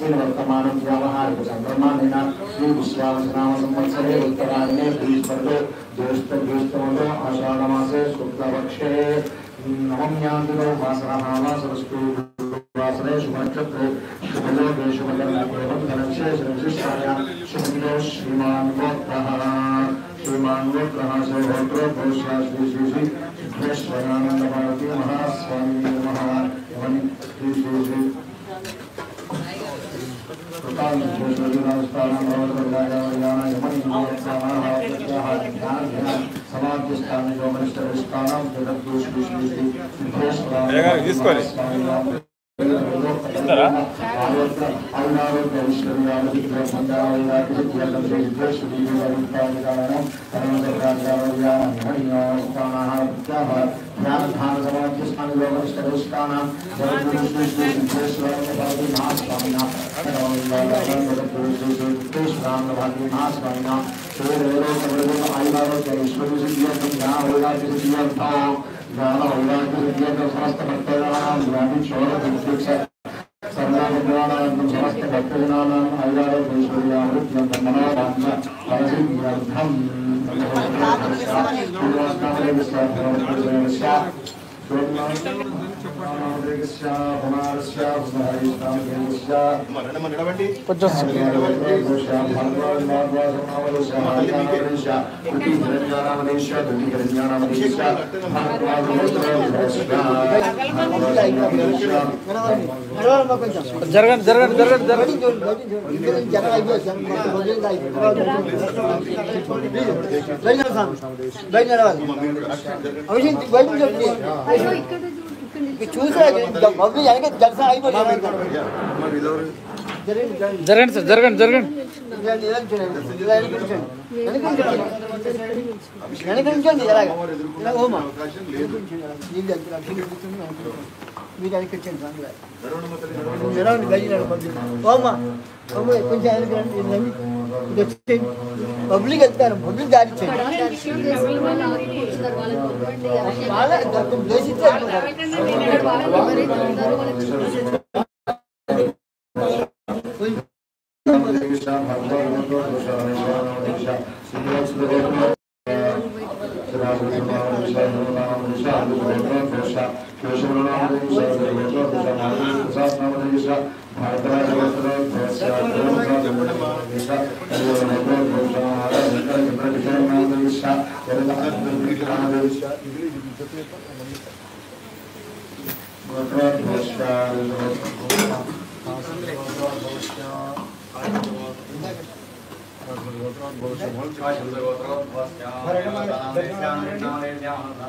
आश्विन वर्तमानं व्यावहारिक संक्रमणेन श्री विश्वावसनाम संवत्सरे उत्तरायणे बृहस्पति ज्येष्ठमोदो आषाढ़मासे शुक्लपक्षे नवम्यादिनो वासरः वासरस्तु वासरे शुभनक्षत्रे शुभयोगे शुभकर्णे एवं धनक्षे श्रीशिष्टायां शुभदिनो श्रीमान् गोत्रः श्रीहोत्रो भोष्या श्री सिद्धेश्वरानंद भारती महास्वामी नमः श्री ఇస్తారా सर्वाभद्राणां समस्त भक्तजनानां आयुरारोग्यैश्वर्यामृत्यं तन्मनोवाञ्छ फलसिद्ध्यर्थं జరగండి జరగండి జరగండి జరగండి సార్ జరగండి జరగండి పబ్లిక్ వెళ్తారు పబ్లిక్ దారి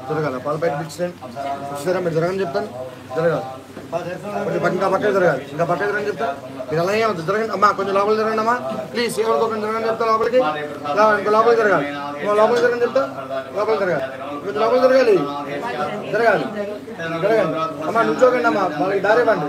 జరగాలి పాలు బయట పిచ్చారా మీరు జరగని చెప్తాను జరగాలి కొంచెం ఇంకా పక్కన జరగాలి ఇంకా పక్కన జరగని చెప్తాను మీరు అలాగే అవుతుంది జరగండి అమ్మా కొంచెం లోపలికి జరగండి అమ్మా ప్లీజ్ ఏమనుకోకండి జరగని చెప్తా లోపలికి ఇంకా లోపలికి జరగాలి లోపలికి జరగని చెప్తా లోపలికి జరగాలి కొంచెం లోపలికి జరగాలి జరగాలి జరగండి అమ్మా నుంచోకండి అమ్మా వాళ్ళకి దారి ఇవ్వండి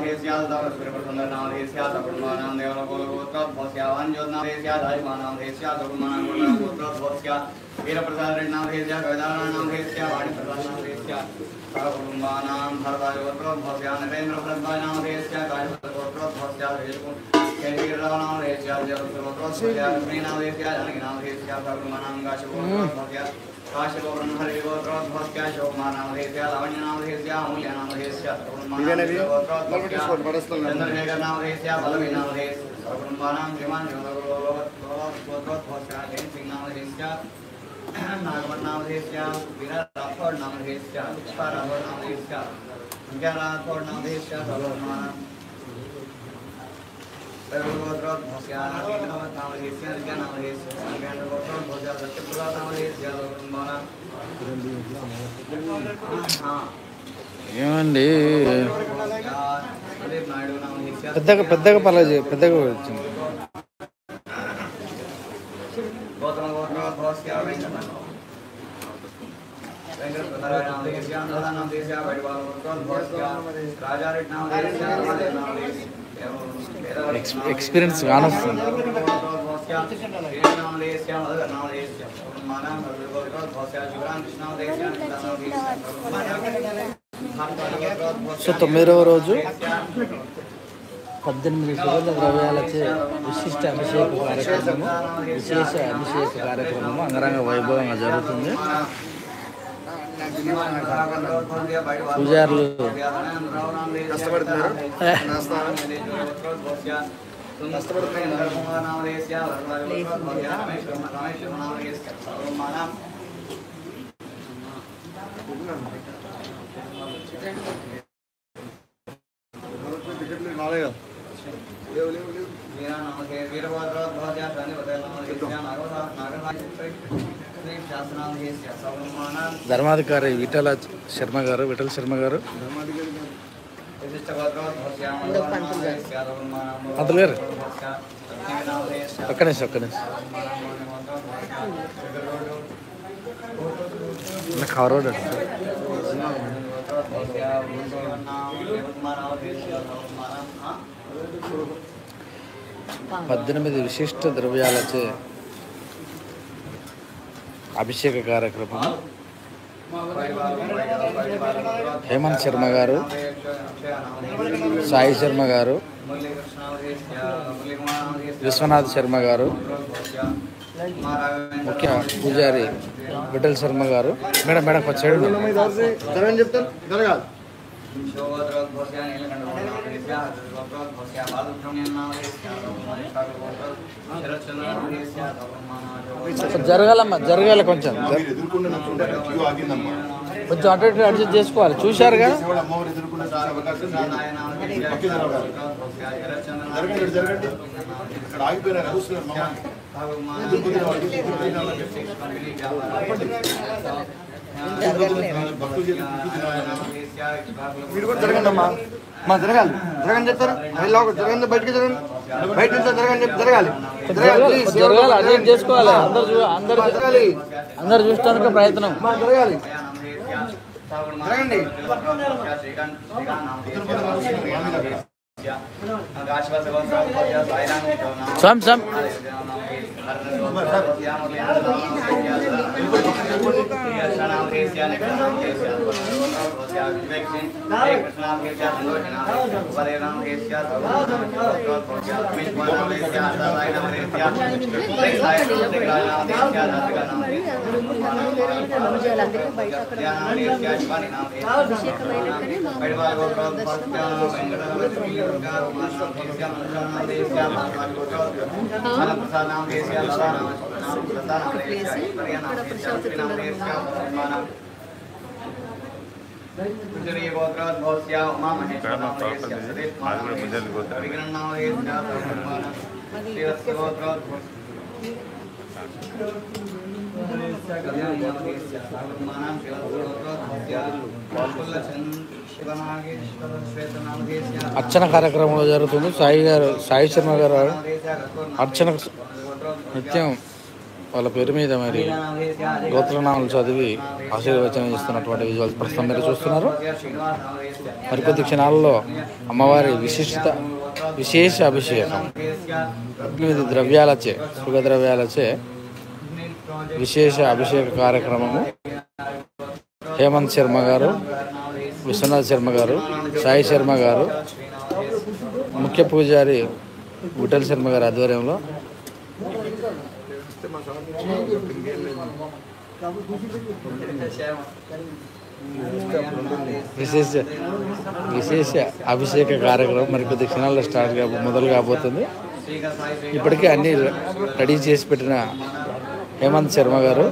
ఏమండి పెద్దగా పెద్దగా పర్లేదు పెద్దగా వచ్చింది एक्सपीरियंस कानొస్తుంది సో 9వ రోజు 18 సుగంధ ద్రవ్యాలచే విశిష్ట అభిషేక కార్యక్రమము విశేష అభిషేక కార్యక్రమము అంగరంగ వైభవంగా జరుగుతుంది. పూజారులు ధర్మాధికారి విఠల శర్మ గారు పంతులు గారు ఒక్క నిమిషం కవర్ 18 విశిష్ట ద్రవ్యాలచే అభిషేక కార్యక్రమం హేమంత్ శర్మ గారు, సాయి శర్మ గారు, విశ్వనాథ్ శర్మ గారు, ముఖ్య పూజారి విఠల్ శర్మ గారు. మేడం కొంచెం చెప్తారు. జరగాలి కొంచెం అటు ఇటు అడ్జస్ట్ చేసుకోవాలి. చూశారు కదా మీరు కూడా జరగండి అమ్మా. జరగాలి చెప్తారు. జరగండి, బయటకి జరగండి, బయట జరగండి, జరగాలి అడ్జస్ట్ చేసుకోవాలి. అందరు చూడటానికి ప్రయత్నం జరగాలి. జరగండి. సమ్ అర్చన కార్యక్రమంలో జరుగుతుంది. సాయి శర్మ గారు అర్చన నిత్యం వాళ్ళ పేరు మీద మరి గోత్రనామాలు చదివి ఆశీర్వచనం ఇస్తున్నటువంటి విజువల్స్ ప్రస్తుతం మీరు చూస్తున్నారు. మరికొద్ది క్షణాలలో అమ్మవారి విశేష అభిషేకం 18 ద్రవ్యాలచే సుగద్రవ్యాలచే విశేష అభిషేక కార్యక్రమము హేమంత్ శర్మ గారు, విశ్వనాథ్ శర్మ గారు, సాయి శర్మ గారు, ముఖ్య పూజారి విఠల్ శర్మ గారి ఆధ్వర్యంలో విశేష అభిషేక కార్యక్రమం మరికొద్ది క్షణాల్లో మొదలు కాబోతుంది. ఇప్పటికే అన్ని రెడీ చేసి పెట్టిన హేమంత్ శర్మ గారు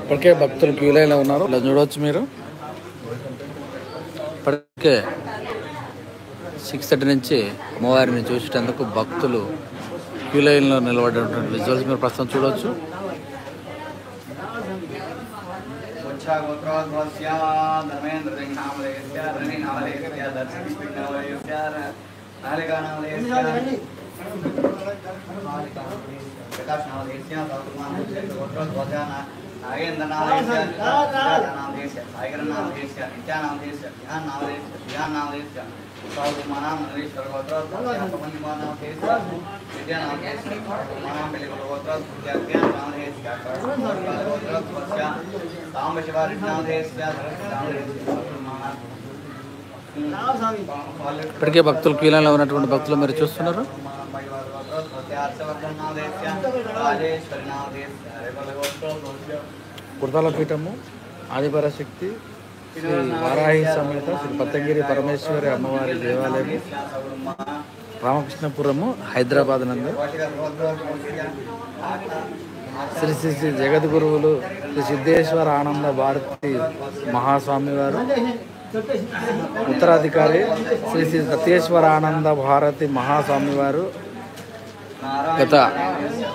ఇప్పటికే భక్తులు క్యూ లైన్లో ఉన్నారు. ఇలా చూడవచ్చు మీరు. ఇప్పటికే 6:30 నుంచి అమ్మవారిని చూసేటందుకు భక్తులు క్యూ లైన్లో నిలబడినటువంటి విజువల్స్ మీరు ప్రస్తుతం చూడవచ్చు. ఇప్పటికే భక్తులు క్యూలైన్లో ఉన్నటువంటి భక్తులు మీరు చూస్తున్నారు. కుర్తాల పీఠము ఆదిపరాశక్తి శ్రీ వారాహి సమేత శ్రీ పతంగిరి పరమేశ్వరి అమ్మవారి దేవాలయము రామకృష్ణపురము హైదరాబాద్ నందు శ్రీ శ్రీ శ్రీ జగద్గురువులు శ్రీ సిద్ధేశ్వర ఆనంద భారతి మహాస్వామి వారు ఉత్తరాధికారి శ్రీ శ్రీ సత్యేశ్వర ఆనంద భారతి మహాస్వామి వారు గత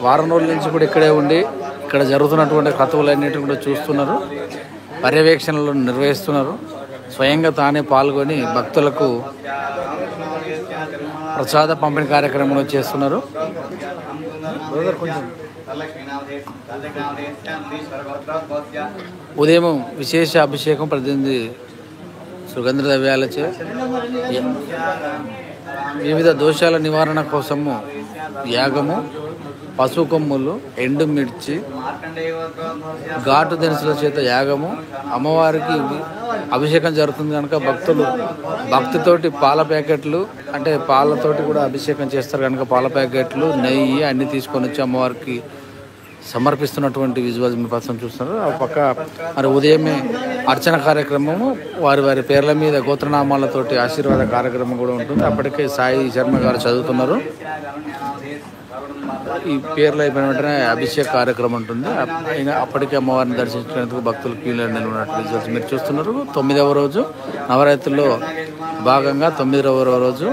వారం రోజుల నుంచి కూడా ఇక్కడే ఉండి ఇక్కడ జరుగుతున్నటువంటి క్రతువులన్నింటినీ కూడా చూస్తున్నారు, పర్యవేక్షణలు నిర్వహిస్తున్నారు. స్వయంగా తానే పాల్గొని భక్తులకు ప్రసాద పంపిణీ కార్యక్రమంలో చేస్తున్నారు. ఉదయం విశేష అభిషేకం ప్రతినిధి సుగంధ ద్రవ్యాలచే వివిధ దోషాల నివారణ కోసము యాగము, పసుపు కొమ్ములు, ఎండుమిర్చి, ఘాటు దినుసుల చేత యాగము, అమ్మవారికి అభిషేకం జరుగుతుంది కనుక భక్తులు భక్తితోటి పాల ప్యాకెట్లు అంటే పాలతోటి కూడా అభిషేకం చేస్తారు కనుక పాల ప్యాకెట్లు, నెయ్యి అన్నీ తీసుకొని వచ్చి అమ్మవారికి సమర్పిస్తున్నటువంటి విజువల్స్ మీ పర్సన్ చూస్తున్నారు. ఆ పక్క మరి ఉదయమే అర్చన కార్యక్రమము, వారి వారి పేర్ల మీద గోత్రనామాలతోటి ఆశీర్వాద కార్యక్రమం కూడా ఉంటుంది. అప్పటికే సాయి శర్మ గారు చదువుతున్నారు. ఈ పేర్లు అయిపోయిన వెంటనే అభిషేక కార్యక్రమం ఉంటుంది. అప్పటికే అమ్మవారిని దర్శించుకునేందుకు భక్తులు క్యూలో నిలబడినట్టు విజువల్స్ మీరు చూస్తున్నారు. 9వ రోజు నవరాత్రుల్లో భాగంగా 9వ రోజు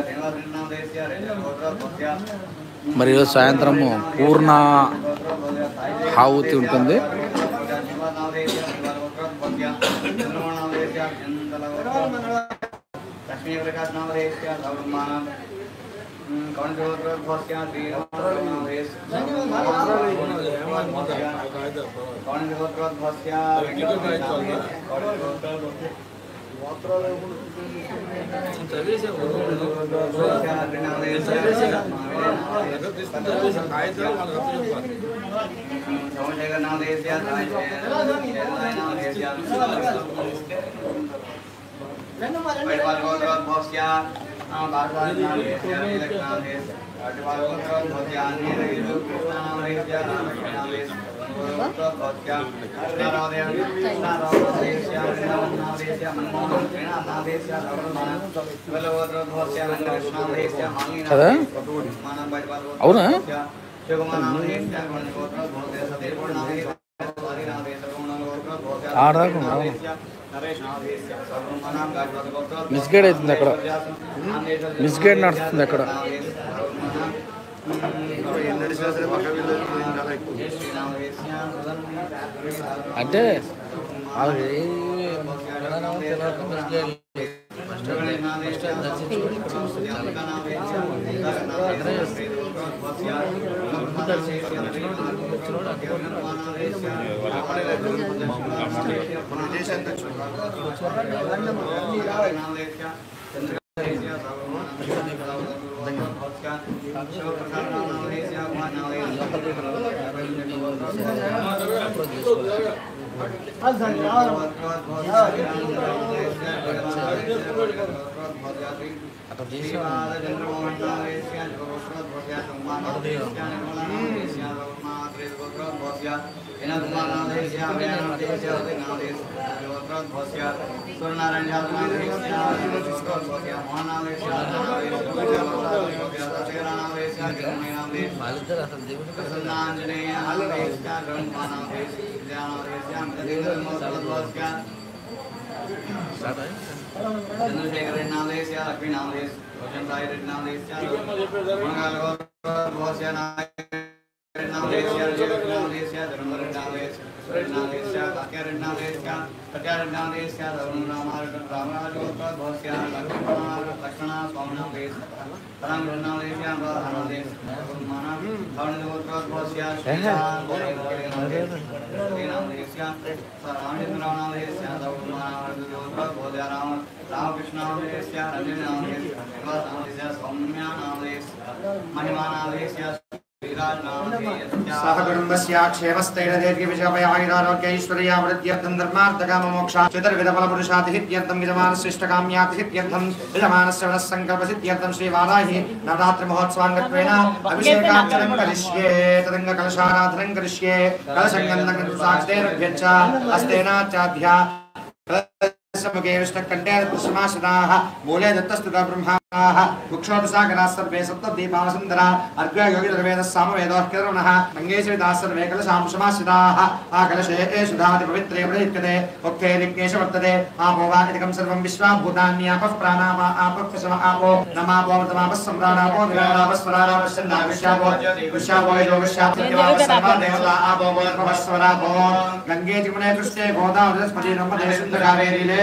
మరి ఈరోజు సాయంత్రము పూర్ణ హావుతి ఉంటుంది. కదా అవునా? మిస్గైడ్ అవుతుంది అక్కడ, మిస్గైడ్ నడుస్తుంది అక్కడ. అంటే सहकुटुम्बस्याक्षेमस्थैर्यदीर्घविजयपयाहिरारोग्यैश्वर्यावृद्ध्यर्थं धर्मार्थकाममोक्षा चतुर्विधफलपुरुषातिहित्यर्थं यजमानशिष्टकाम्यातिहित्यर्थं श्रीवाराहि नवरात्रिमहोत्सवाङ्गत्वेन अभिषेकार्चनं करिष्ये तदङ्गकलशाराधनं करिष्ये कलशङ्गन्धकसाक्षतेरभ्यच्च हस्तेनाचाध्या मुखे विष्णुकण्ठे पुष्पमासनाः मूले दत्तस्तुता ब्रह्माः मुक्षोपसागराः सर्वे सप्तदीपावसुन्धरा अर्घ्ययोगिर्वेदः सामवेदः किरणः मङ्गेशविदाः सर्वे कलशांशमासिताः आकलशे सुधाति पवित्रे प्रयुज्यते मुखे दिग्नेश वर्तते आपो वा इदं सर्वं विश्वाभूतान्यापः प्राणामा आपः पशव आपो नमापो मृतमापः सम्राणापो विराणापस्वराणापश्चन्दाविश्यापो विश्यापो योगश्याप्त्यवापः सर्वा देवता आपो मोदर्भवस्वरापो गङ्गे जिमुने पृष्ठे गोदावृतस्पति नर्मदे सुन्दरावेरिले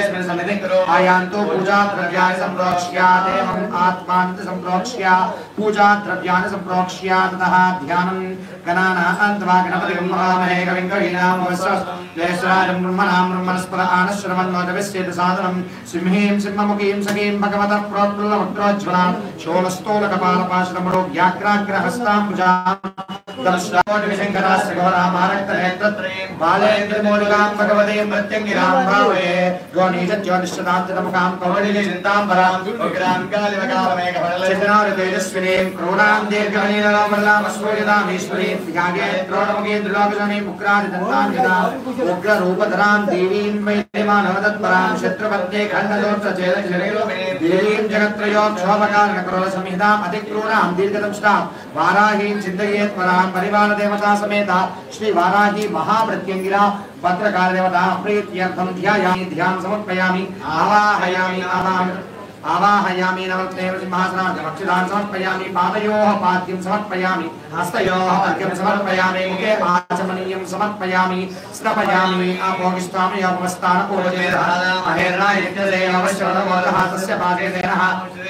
आयान्तु पूजा द्रव्याणि सम्प्रोक्ष्यात् एवम् आत्मान्त सम्प्रोक्ष्य पूजा द्रव्याणि सम्प्रोक्ष्य ततः ध्यानं गणानान्त्वा गणपतिं नमामहे कविं कवीनामवस्त्रं ब्रह्मणां ब्रह्मणस्पद आनश्रवन्नोजविश्चेत साधनं सिंहीं सिंहमुखीं सखीं भगवतः प्रोत्फुल्लवक्त्रोज्ज्वलां शोलस्थूलकपालपाशतमरो व्याघ्राग्रहस्तां भुजां बालेन्द्रमौलिकां भगवतीं मृत्युञ्जरां भावये गोनीचज्योतिषदान्तमुखां कौलिकां उग्रां कालिवकालमेघवरलचनारतेजस्विनीं क्रूरां दीर्घमणिरमल्लामस्फोरितामीश्वरीं ध्याये द्रोणमुखीं त्रिलोकजनीं उग्रादिदन्तान्विताम् उग्ररूपधरां देवीं वैद्यमानवतत्परां शत्रुपत्ये खण्डदोत्रचेदचिरैर्देवीं जगत्त्रयोक्षोभकारणकरोलसंहिताम् अतिक्रूरां दीर्घदंष्टां वाराहीं चिन्तयेत्परां परिवारदेवता समेता श्रीवाराही महामृत्युञ्जरा भद्रकालदेवता प्रीत्यर्थं ध्यायामि ध्यानं समर्पयामि आवाहयामि नवरत्नेव सिंहासनार्थमक्षदान् समर्पयामि पादयोः पाद्यं समर्पयामि हस्तयोः अर्घ्यं समर्पयामि मुखे आचमनीयं समर्पयामि स्नपयामि आपोगिष्ठामि योपमस्तानपूर्वजेनः अहेरणाय यज्ञदेव अवश्यवनमोदः तस्य पादेनेनः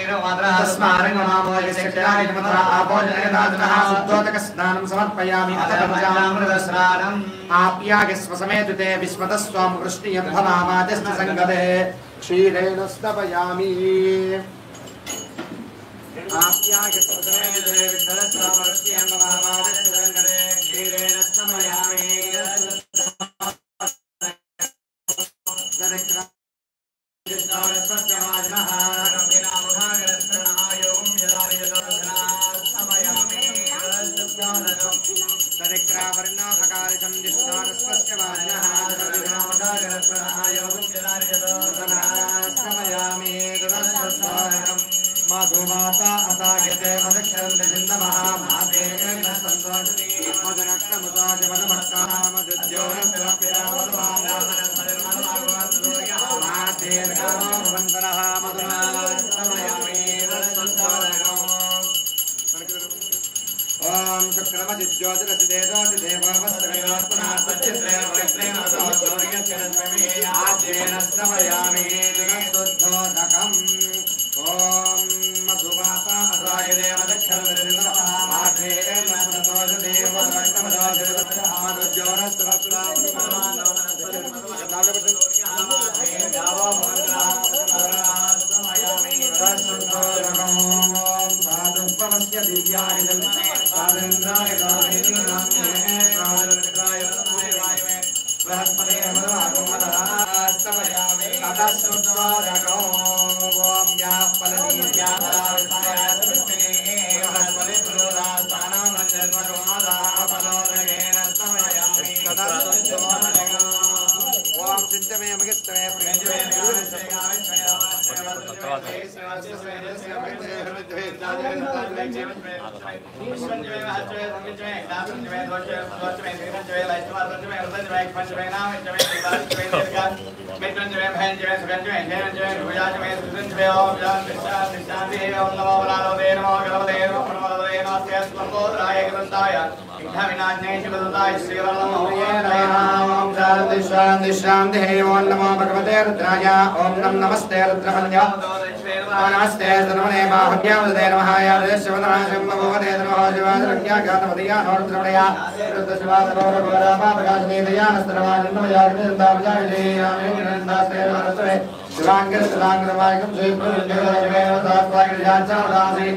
तस्मारङ्गमामोयशक्त्यानिमतः आपोजनयदातनः शुद्धोदकस्नानं समर्पयामि अथ पञ्चामृतस्नानम् आप्यागस्व समेतुते विस्मतः स्वाम वृष्टियं भवामाद्यस्य सङ्गते क्षीरेण स्तपयामि आप्यागस्व समेतुते विस्मतः स्वाम वृष्टियं भवामाद्यस्य सङ्गते क्षीरेण स्तपयामि शांति ओम नमो भगवते रुद्राय ओम नमस्ते रुद्रमन्य नमस्ते सर्वणे बाहुभ्यावदे नमः यादेशवदनाशं भगवते नमः शिवाद्रज्ञा गातवदया नोरुद्रमणया रुद्रशिवादरोरघोरामा प्रकाशनीदया नस्तरवादिन्दमयाग्निदाब्जाविजयामिनन्दास्ते नमस्ते शिवाङ्गरमायकं श्रीपुरुषदेवदेव सात्वागिरिजाचादासि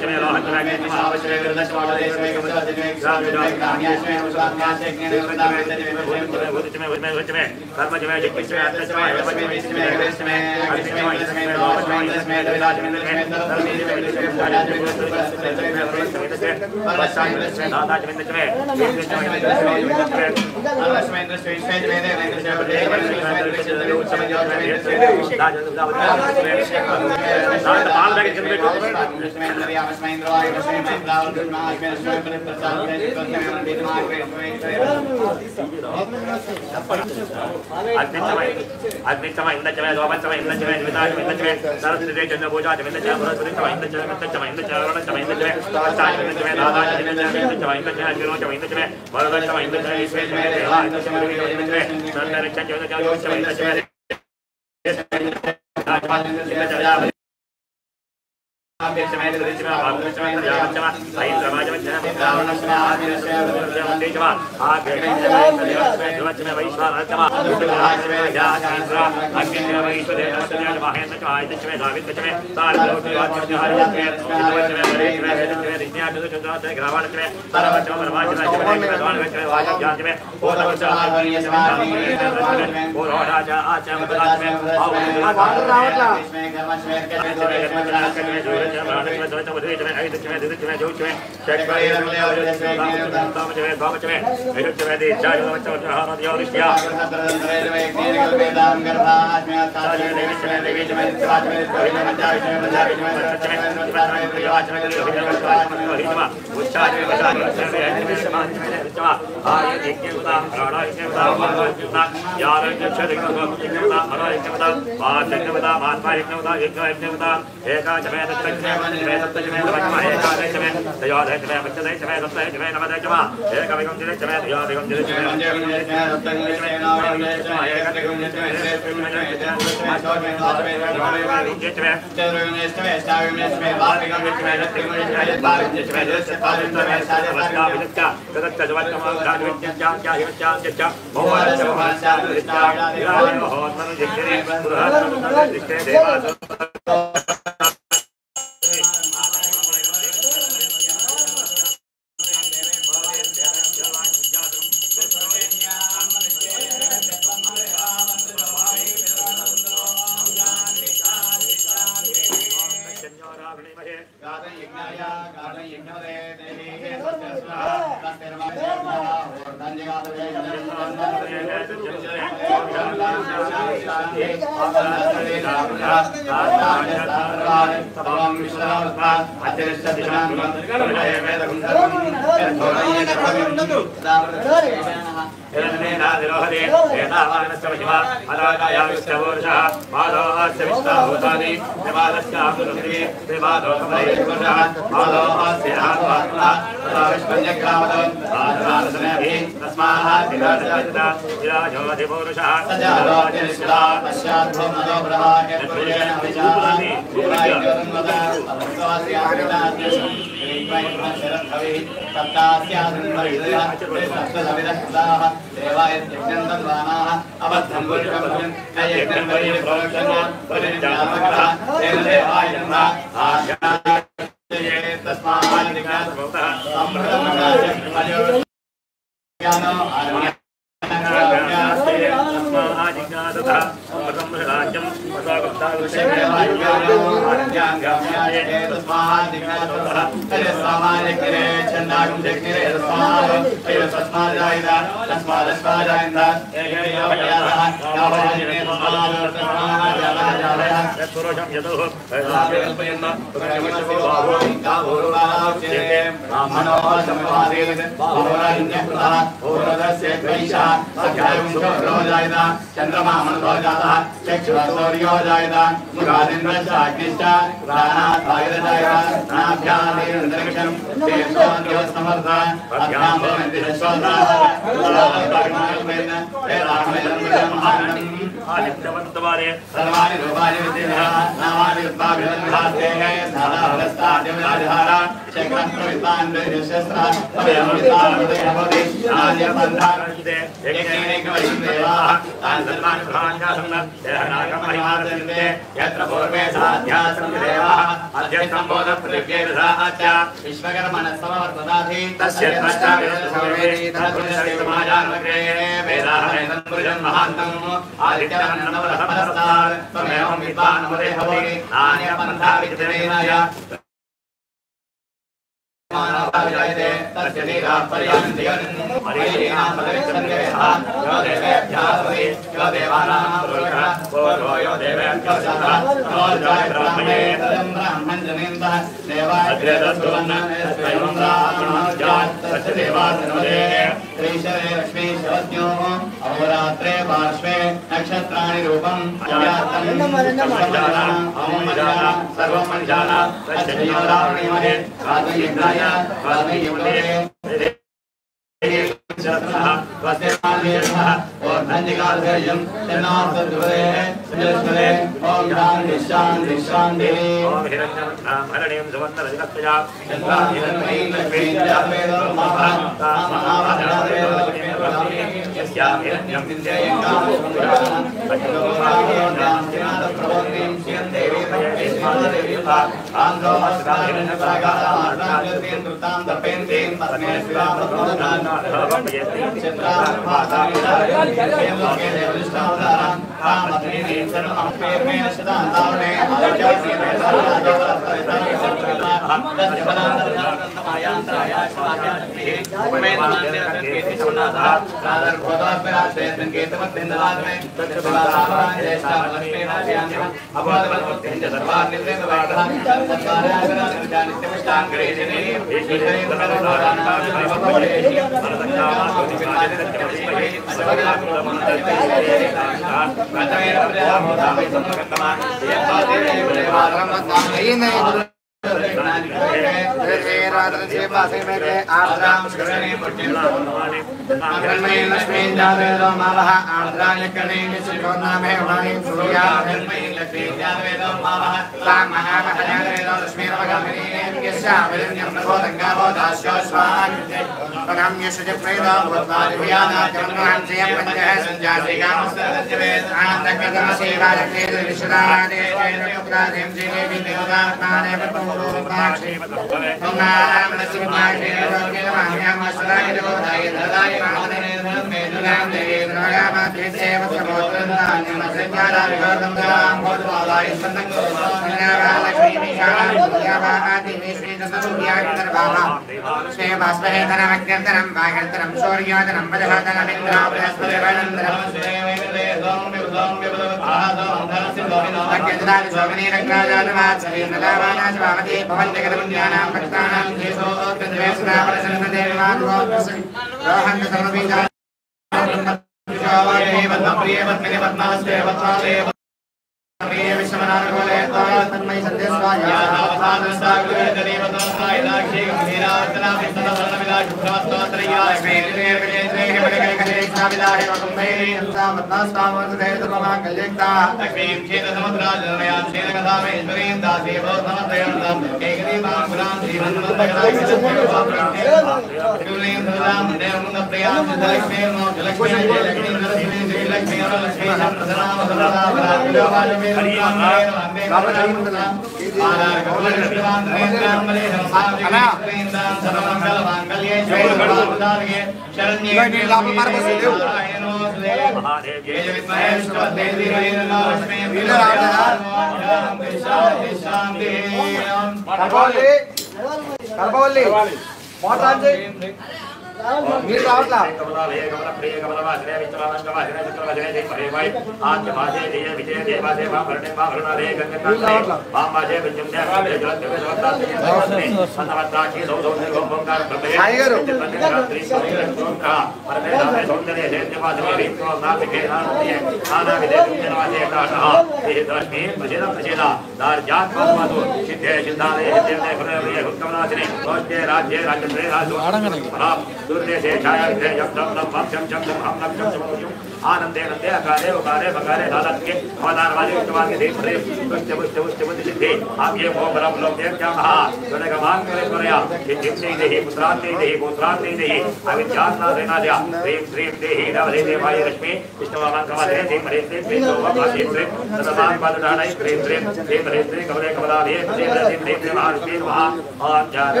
आनंदे नंदे अकारे उकारे बकारे दालत के अवदान वाले उत्तवान के देख प्रेम पुष्ट पुष्ट पुष्ट पुष्ट सिद्धि आप ये भो बरम लोग देव क्या महा जोने का मान करे करया कि जितने देही पुत्रान देही पुत्रान देही अविद्यात ना देना दिया प्रेम प्रेम देही नवले देवाय रश्मि विष्णुवान कमा दे देव मरे देव प्रेम तो वह प्रेम प्रेम सदामान पद डालाई प्रेम प्रेम देव मरे देव कमले कमला दे देव देव प्रेम प्रेम आर प्रेम महा और जान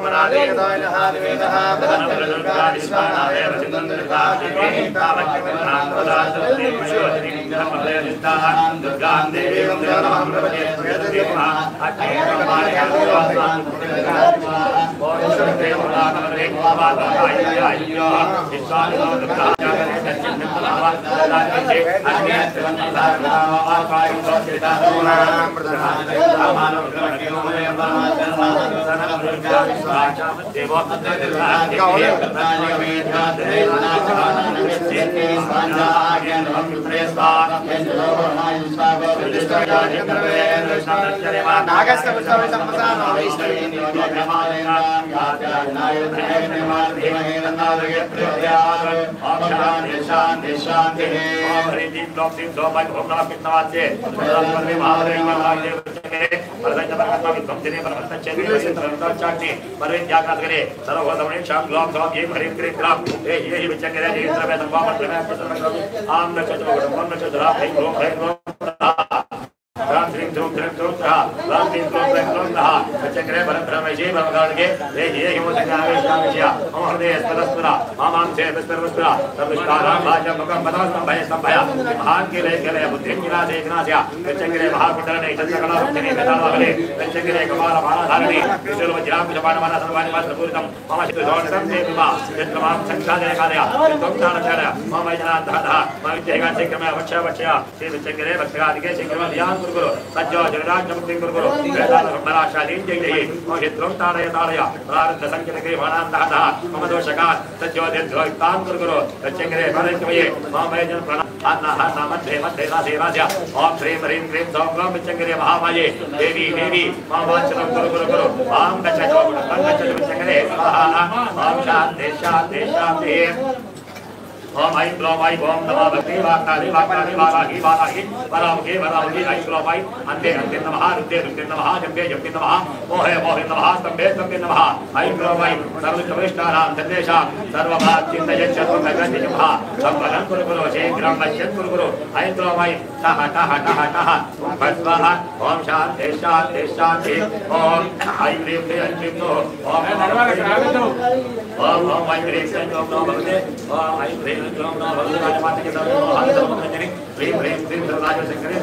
मना दे दाय हाथ में दहा बदन बदन का विश्वाना है वचन का देव राम श्री ध्रुव ध्रुव ध्रुव राम श्री ध्रुव ध्रुव ध्रुव चक्रे परब्रह्मजी परमगार्गे ये हिमो संगावेशावेशया हृदय स्तरस्तुरा मामां से स्तरस्तुरा सर्वस्कारां भाजं मुखं पदस्तंभय स्तंभय महान के ले बुद्धि विनाशे विनाशया चक्रे महाकुटरणे चंद्रकला रुक्मिणी मेधावले चक्रे कपाल माला धारणे विष्णु वज्रां जपानमाना सर्वाणि मात्रपूरितं मम शितोषं देवा यत्रमां संख्यादय कालया त्वक्तानचरया मम जनाधः मम विद्येगाचिक्रमे वक्षवक्षया श्री चक्रे भक्तिरादिके शीघ्रं ध्यान गुरु सज्जो जगदाज मुक्ति गुरु वेदांत ब्रह्मराशादीन जय जय मोहित्रं तारय तारय प्रारब्ध संकेतके वाणान्तः मम दोषका सज्जो दीर्घोक्तां गुरु चक्रे परमये मामय जन प्रणा अन्ना मध्ये मध्ये राधे राजा ओम श्रीं ह्रीं क्लीं सौं ग्लौं चक्रे महामाये देवी देवी मामाचलं गुरु गुरु गुरु आं गच्छो गच्छो चक्रे स्वाहा ओम शांति शांति शांति ओम ऐं क्लों ऐं ओम नमः भगवते वाक्काली वाक्काली वाराही वाराही वरामुखे वरामुखी ऐं क्लों ऐं अन्ते अन्ते नमः रुद्रे रुद्रे नमः जम्बे जम्बे नमः मोहे मोहे नमः स्तम्भे स्तम्भे नमः ऐं क्लों ऐं सर्वविष्टानां धन्येषां सर्वभाग्यचिन्तयच्छत्वगति नमः सम्पदं कुरु कुरु शीघ्रं पश्यन् कुरु कुरु ऐं क्लों ऐं टः टः टः टः भस्वः ओम शान्ति शान्ति शान्ति ओम ऐं ह्रीं क्लीं ऐं क्लीं नमः ओम ऐं ह्रीं क्लीं ओम नमो भगवते ओम ऐं ह्रीं ओम नमो भगवते राजमाता के सर्वमहाजनी ह्रीं ह्रीं क्लीं सर्वराजशंकरे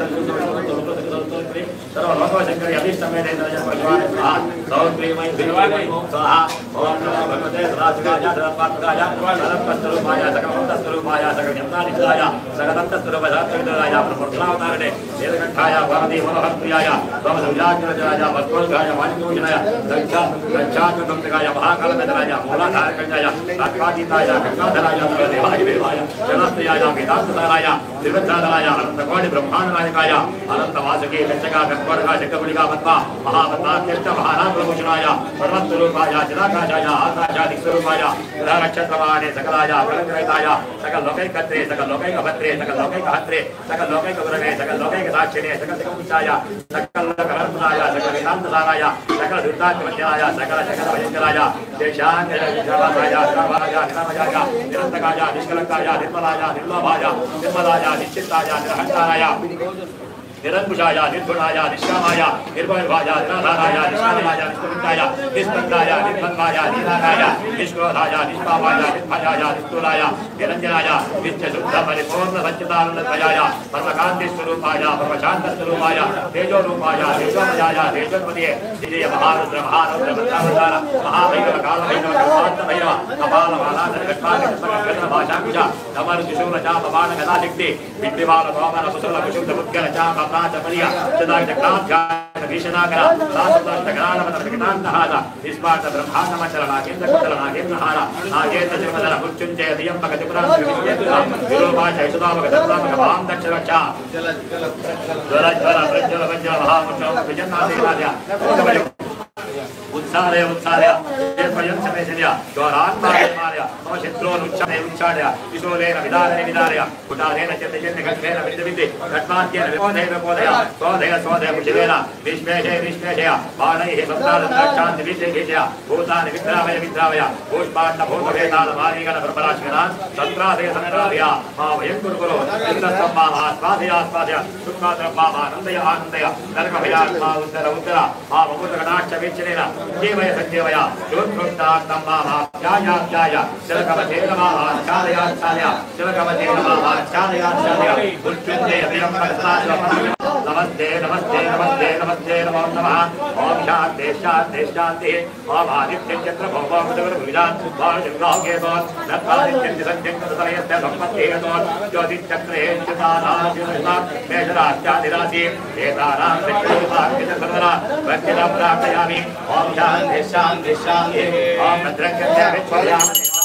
सर्वलोकशंकरे अभिष्टमेते सर्वजन्मभगवान् स्वाहा सौं क्लीं ऐं ह्रीं ओम स्वाहा ओम नमो भगवते सदाशिवाय सर्वपात्मकाय सर्वस्तरूपाय सकलमन्तस्वरूपाय सकलज्ञानानिधाय सकलतन्तस्वरूपाय सकलविदराय प्रपूर्णावतारिणे नीलकण्ठाय पार्वती मनोहरप्रियाय भवदुर्याग्रजराय भस्मोद्घाय वाणिज्योजनाय गच्छात्मकम्पिकाय महाकालकजराय मूलाधारकञ्जाय रात्कातीताय गंगाधराय देवाय देवाय जनाप्रियाय वेदान्तधाराय त्रिवृद्धाधराय अनन्तकोटि ब्रह्माण्डनायकाय अनन्तवासुकी गच्छका गङ्गोरका जगबलिका पद्मा महापद्मात्यष्ट महानामप्रभूषणाय सर्वस्वरूपाय चिदाकाशाय आकाशादिस्वरूपाय ग्रहनक्षत्रवाणे सकलाय कलङ्करहिताय सकललोकैकत्रे सकललोकैकभद्रे सकललोकैकहत्रे सकललोकैकगुरवे सकललोकैकसाक्षिणे सकलदिक्पुञ्चाय सकललोकहर्मणाय सकलवेदान्तसाराय सकलदुर्गात्मज्ञाय सकलजगदभयङ्कराय शेषाङ्गजगवासाय सर्वाय निरमयाय निरन्तकाय निष्कलङ्काय निर्मलाय निर्लोभाय निर्मलाय निश्चिताय निरहङ्काराय निरंकुशाय निर्गुणाय निष्कामाय निर्भयभाय निराधाराय निष्कामाय निष्ठुराय निष्पन्दाय निर्भन्वाय निरागाय निष्क्रोधाय निष्पावाय निर्भयाय निष्ठुराय निरञ्जनाय नित्यशुद्ध परिपूर्ण सच्चिदानन्दमयाय परमकान्तिस्वरूपाय परमशान्तस्वरूपाय तेजोरूपाय तेजोमयाय तेजोन्मये जय महारुद्र महारुद्र मंत्रावतार महाभैरव कालभैरव कल्पान्तभैरव कपालमालाधर गट्टागट्टमगट्टम भाषाकुज नमरुतिशूलचा पवान गदाशक्ति विद्यमाल तोमर कुशल कुशुद्ध मुद्गलचा प्राचमरिया चदाख्याख्यान भीषणाकरा सासुतस्तगरानमतर्कितान्तहार निस्वार्थ ब्रह्माण्डमचल नागेन्द्र कुशल नागेन्द्रहार नागेन्द्र जन्मधर मुच्युञ्जय दियम्बक त्रिपुरान्तरिविद्येतुरा विरूपाच यशुदामक धर्मामक भां दक्षरक्षा ज्वल ज्वल प्रज्वल वज्र महामुद्र विजन्नादेवाद्य उत्साहय उत्साहय पर्यंत समेशन्या द्वारान्मार्य मार्य मम शत्रून् उच्चारय उच्चार्य किशोरेण विदारय विदारय कुटारेण चित्तजेन खड्गेन विद्यविद्य खड्गाद्येन विपोधय विपोधय स्वोधय स्वोधय मुचिरेण विश्वेशय विश्वेशय बाणैः सप्तादशान्ति विजय भूतानि विद्रावय विद्रावय पुष्पाण्ड भूतवेदाल मारीगण ब्रह्मराशिगणान् सत्रादय सत्रादय मामयं कुरु कुरु इन्द्रस्तम्मा स्वाधय स्वाधय सुखाद्र मामानन्दय आनन्दय नरकभयात्मा उद्धर उद्धर मामभूतगणाच्च विच्चिरेण जीवय संजीवय योत्कृष्टार्थं मामाप्यायाप्याय शिलकवते नमः चालयाचालय शिलकवते नमः चालयाचालय उत्पन्ने विरम्भस्ताय नमस्ते नमस्ते नमस्ते नमस्ते नमो नमः ओम शांति शांति शांति ओम आदित्य चंद्र भौम भुजान वायुगागे नत्वादित्य संजंगतयस्य संपत्तेयतोन ज्योतिचक्रे चितानाजुना मेषराज्यादिराशि एतानां शक्तिभाग्यसर्वदा वज्रं प्रार्थयामि ओम शांति शांति शांति ओम भद्रं विच्छयामि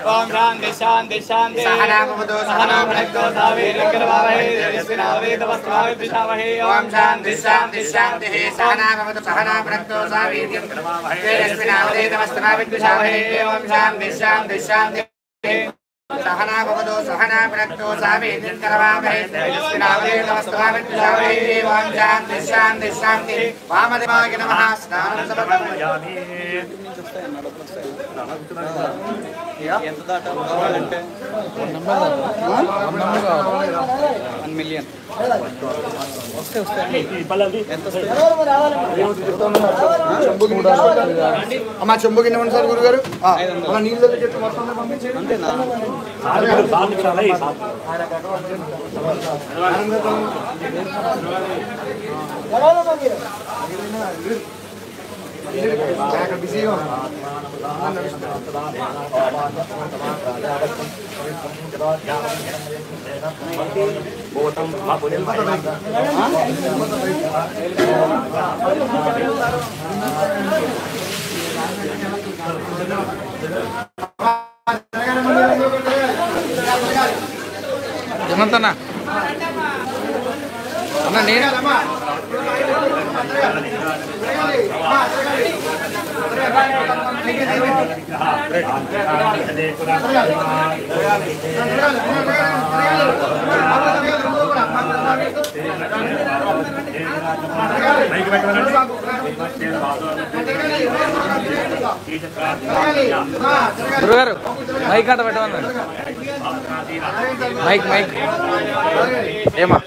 ओम शांति शांति शांति सहना भवतु सहना भुनक्तु सावीर्यङ्करभावहे तेजस्विनावधीतमस्तु दिशावहे ओम शांति शांति शांति सहना भवतु सहना भुनक्तु सावीर्यङ्करभावहे तेजस्विनावधीतमस्तु दिशावहे ओम शांति शांति शांति सहना भवतु सहना भुनक्तु सावीर्यङ्करभावहे तेजस्विनावधीतमस्तु दिशावहे ओम शांति शांति शांति वामदेवाय नमः स्नानं समर्पयामि ఎంత దాటా కావాలంటే 1 మిలియన్ వస్తే అమ్మా చెంబు కింద ఉంది సార్ గురుగారు అలా నీళ్ళు చెట్టు మొత్తం పంపించండి అంతేనా బిజీగా ఏమంతనా అన్న నేను గురుగారు మైక్ అట పెట్టమన్నారు మైక్ మైక్ ఏమా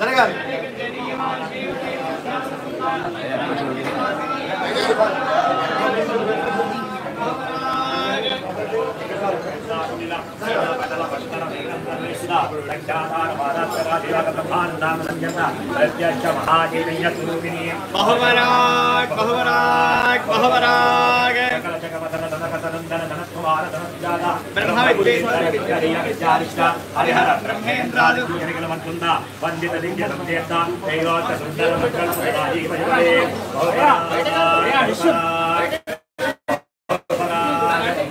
జరగాలి बहुवराग बहुवराग बहुवराग ब्रह्मा हरिहर ब्रह्मेन्द्रादि वंदित दिव्य संदेश दैवत सुंदर मंगल सुधारी वैभवे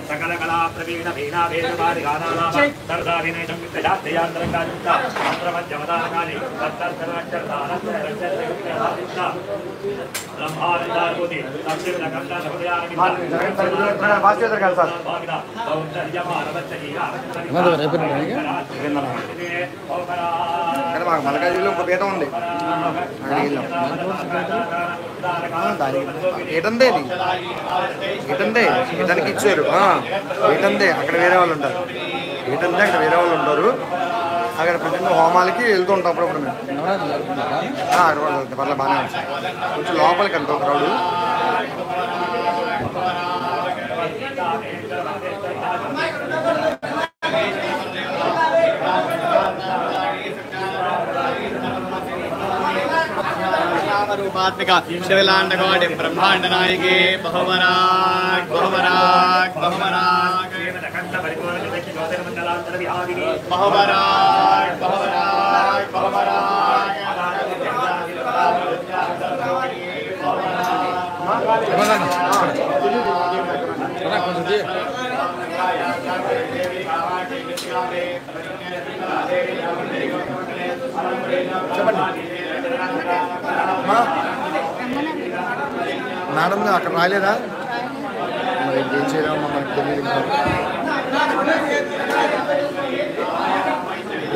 सकल कला प्रवीण भीना वेदवारि गानानाम सरदा विनय संयुक्त जात्ययांतरकारिता मंत्रमध्यवदानकाली तत्तर्सर्वक्षरधारक्षरक्षरक्षरक्षरधारिता ब्रह्माविदारभूति तक्षिणकर्ता మలకాజీలో ఒక పీట ఉంది ఏటందే ఏటందే ఏటానికి ఇచ్చారు ఏటందే అక్కడ వేరే వాళ్ళు ఉంటారు ఏటందే అక్కడ వేరే వాళ్ళు ఉంటారు అక్కడ ప్రతి హోమాలకి వెళ్తూ ఉంటాం అప్పుడప్పుడు మేము అక్కడ వాళ్ళు వెళ్తాం పర్లేదు బాగానే ఉంటాం కొంచెం లోపలికి వెళ్తాం క్రౌడ్ रूपात्मिका शिवलांड गौड़ी ब्रह्मांड नायके बहुवराग మేడం అక్కడ రాలేదా? మరి ఏం చేయడం మనకు తెలియదు.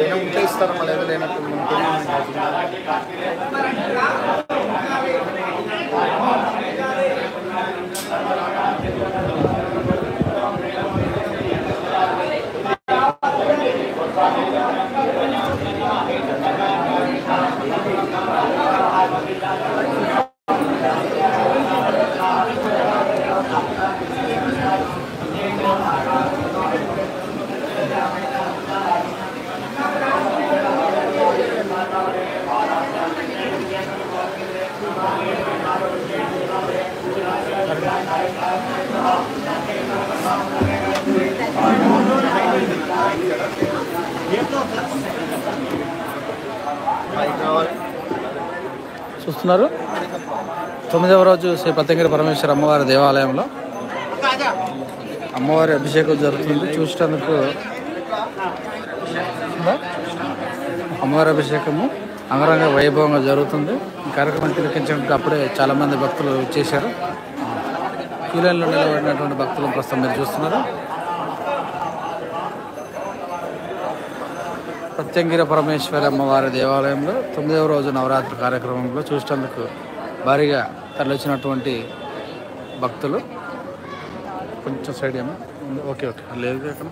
ఏదో ఉంటే ఇస్తారు, మళ్ళీ ఏదో లేనట్టు చూస్తున్నారు. 9వ రోజు శ్రీ పతంగిరి పరమేశ్వర అమ్మవారి దేవాలయంలో అమ్మవారి అభిషేకం జరుగుతుంది. చూసేందుకు అమ్మవారి అభిషేకము అంగరంగ వైభవంగా జరుగుతుంది. ఈ కార్యక్రమం తిలకించడానికి అప్పుడే చాలామంది భక్తులు వచ్చేసారు. క్యూలైన్లో నిలబడినటువంటి భక్తులు ప్రస్తుతం మీరు చూస్తున్నారు. పతంగిరి పరమేశ్వరి అమ్మవారి దేవాలయంలో 9వ రోజు నవరాత్రి కార్యక్రమంలో చూసేందుకు భారీగా తరలిచ్చినటువంటి భక్తులు. కొంచెం సైడ్ ఏమో ఓకే లేదు అక్కడ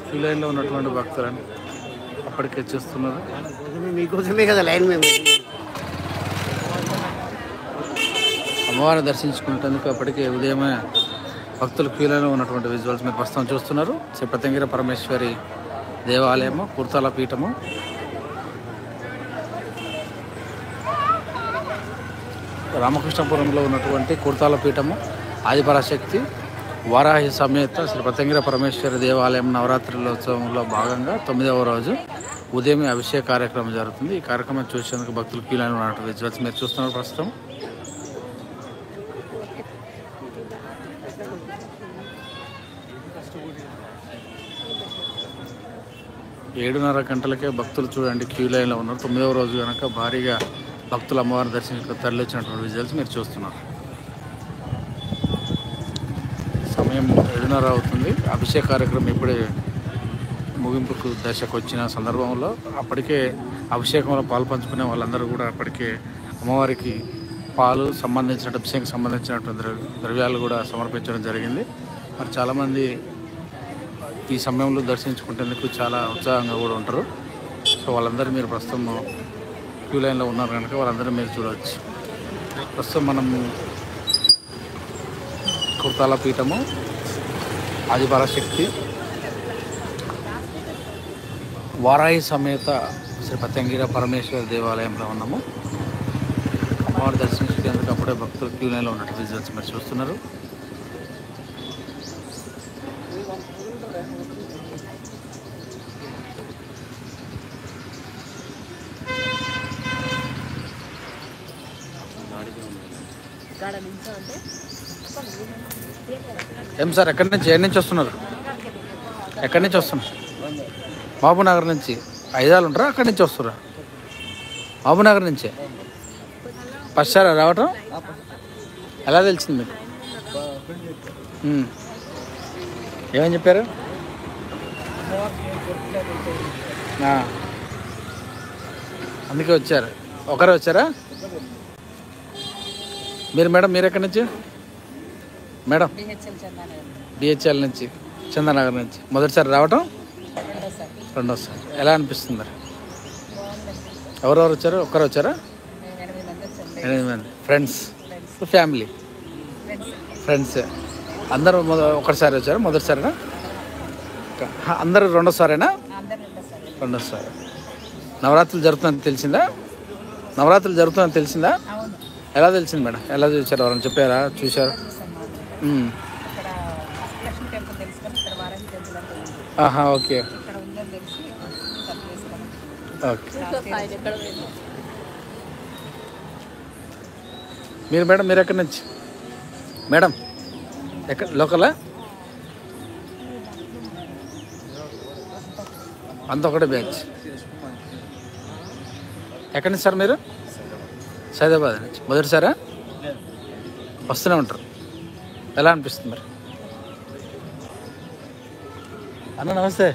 క్యూ లైన్లో ఉన్నటువంటి భక్తులని అప్పటికే చూస్తున్నారు. మీకోసమే కదా లైన్ మేము అమ్మవారిని దర్శించుకునేందుకు అప్పటికే ఉదయమే భక్తులు క్యూ లైన్లో ఉన్నటువంటి విజువల్స్ మీరు ప్రస్తుతం చూస్తున్నారు. శ్రీ పతంగిరి పరమేశ్వరి దేవాలయము, కుర్తాల పీఠము. రామకృష్ణపురంలో ఉన్నటువంటి కుర్తాల పీఠము ఆదిపరాశక్తి వారాహి సమేత శ్రీ పతంగిరి పరమేశ్వరి దేవాలయం నవరాత్రులోత్సవంలో భాగంగా 9వ రోజు ఉదయం అభిషేక కార్యక్రమం జరుగుతుంది. ఈ కార్యక్రమం చూసేందుకు భక్తులు క్యూ లైన్లో ఉన్నటువంటి విజువల్స్ మీరు చూస్తున్నారు ప్రస్తుతం. ఏడున్నర గంటలకే భక్తులు చూడండి క్యూ లైన్లో ఉన్నారు. 9వ రోజు కనుక భారీగా భక్తులు అమ్మవారిని దర్శించుకు తరలిచ్చినటువంటి విజువల్స్ మీరు చూస్తున్నారు. సమయం 7:30 అవుతుంది. అభిషేక కార్యక్రమం ఇప్పుడే ముగింపుకు దశకు వచ్చిన సందర్భంలో అప్పటికే అభిషేకంలో పాలు పంచుకునే వాళ్ళందరూ కూడా అప్పటికే అమ్మవారికి పాలు సంబంధించిన అభిషేకం సంబంధించినటువంటి ద్రవ్యాలు కూడా సమర్పించడం జరిగింది. మరి చాలామంది ఈ సమయంలో దర్శించుకునేందుకు చాలా ఉత్సాహంగా కూడా ఉంటారు. సో వాళ్ళందరూ మీరు ప్రస్తుతం క్యూ లైన్లో ఉన్నారు కనుక వాళ్ళందరూ మీరు చూడవచ్చు. ప్రస్తుతం మనం కుర్తాల పీఠము ఆదిపరాశక్తి వారాహి సమేత శ్రీ పతంగిరి పరమేశ్వరి దేవాలయంలో ఉన్నాము. అమ్మవారు దర్శించుకునేందుకు అప్పుడే భక్తులు క్యూ లైన్లో ఉన్నట్టు విజువల్స్ మీరు చూస్తున్నారు. ఏం సార్ ఎక్కడి నుంచి వస్తున్నారు? ఎక్కడి నుంచి వస్తున్నారు? మహబూబ్నగర్ నుంచి. ఐదాలు ఉంటారా? అక్కడి నుంచి వస్తురా? మహబూబ్నగర్ నుంచే ఫస్ట్ సార్ రావటం ఎలా తెలిసింది మీకు? ఏమని చెప్పారు? అందుకే వచ్చారు. ఒకరే వచ్చారా మీరు? మేడం మీరు ఎక్కడి నుంచి? మేడం డిహెచ్ఎల్ నుంచి, చందానగర్ నుంచి. మొదటిసారి రావటం? రెండోసారి. ఎలా అనిపిస్తుంది మరి? ఎవరెవరు వచ్చారు? ఒక్కరు వచ్చారా? 8 మంది ఫ్రెండ్స్, ఫ్యామిలీ, ఫ్రెండ్స్ అందరూ ఒకటిసారి వచ్చారు? మొదటిసారినా? అందరూ రెండోసారేనా? రెండోసారి. నవరాత్రులు జరుగుతుందని తెలిసిందా? నవరాత్రులు జరుగుతుందని తెలిసిందా? ఎలా తెలిసింది మేడం? ఎలా చూసారు? ఎవరైనా చెప్పారా? చూసారు? ఆహా, ఓకే ఓకే. మీరు మేడం, మీరు ఎక్కడి నుంచి మేడం? ఎక్కడ లోకలా? అంతా ఒకటే బ్యాచ్. ఎక్కడి నుంచి సార్ మీరు? సైదాబాద్ నుంచి. మొదటిసారా? వస్తూనే ఉంటారు. ఎలా అనిపిస్తుంది మరి? అన్న నమస్తే.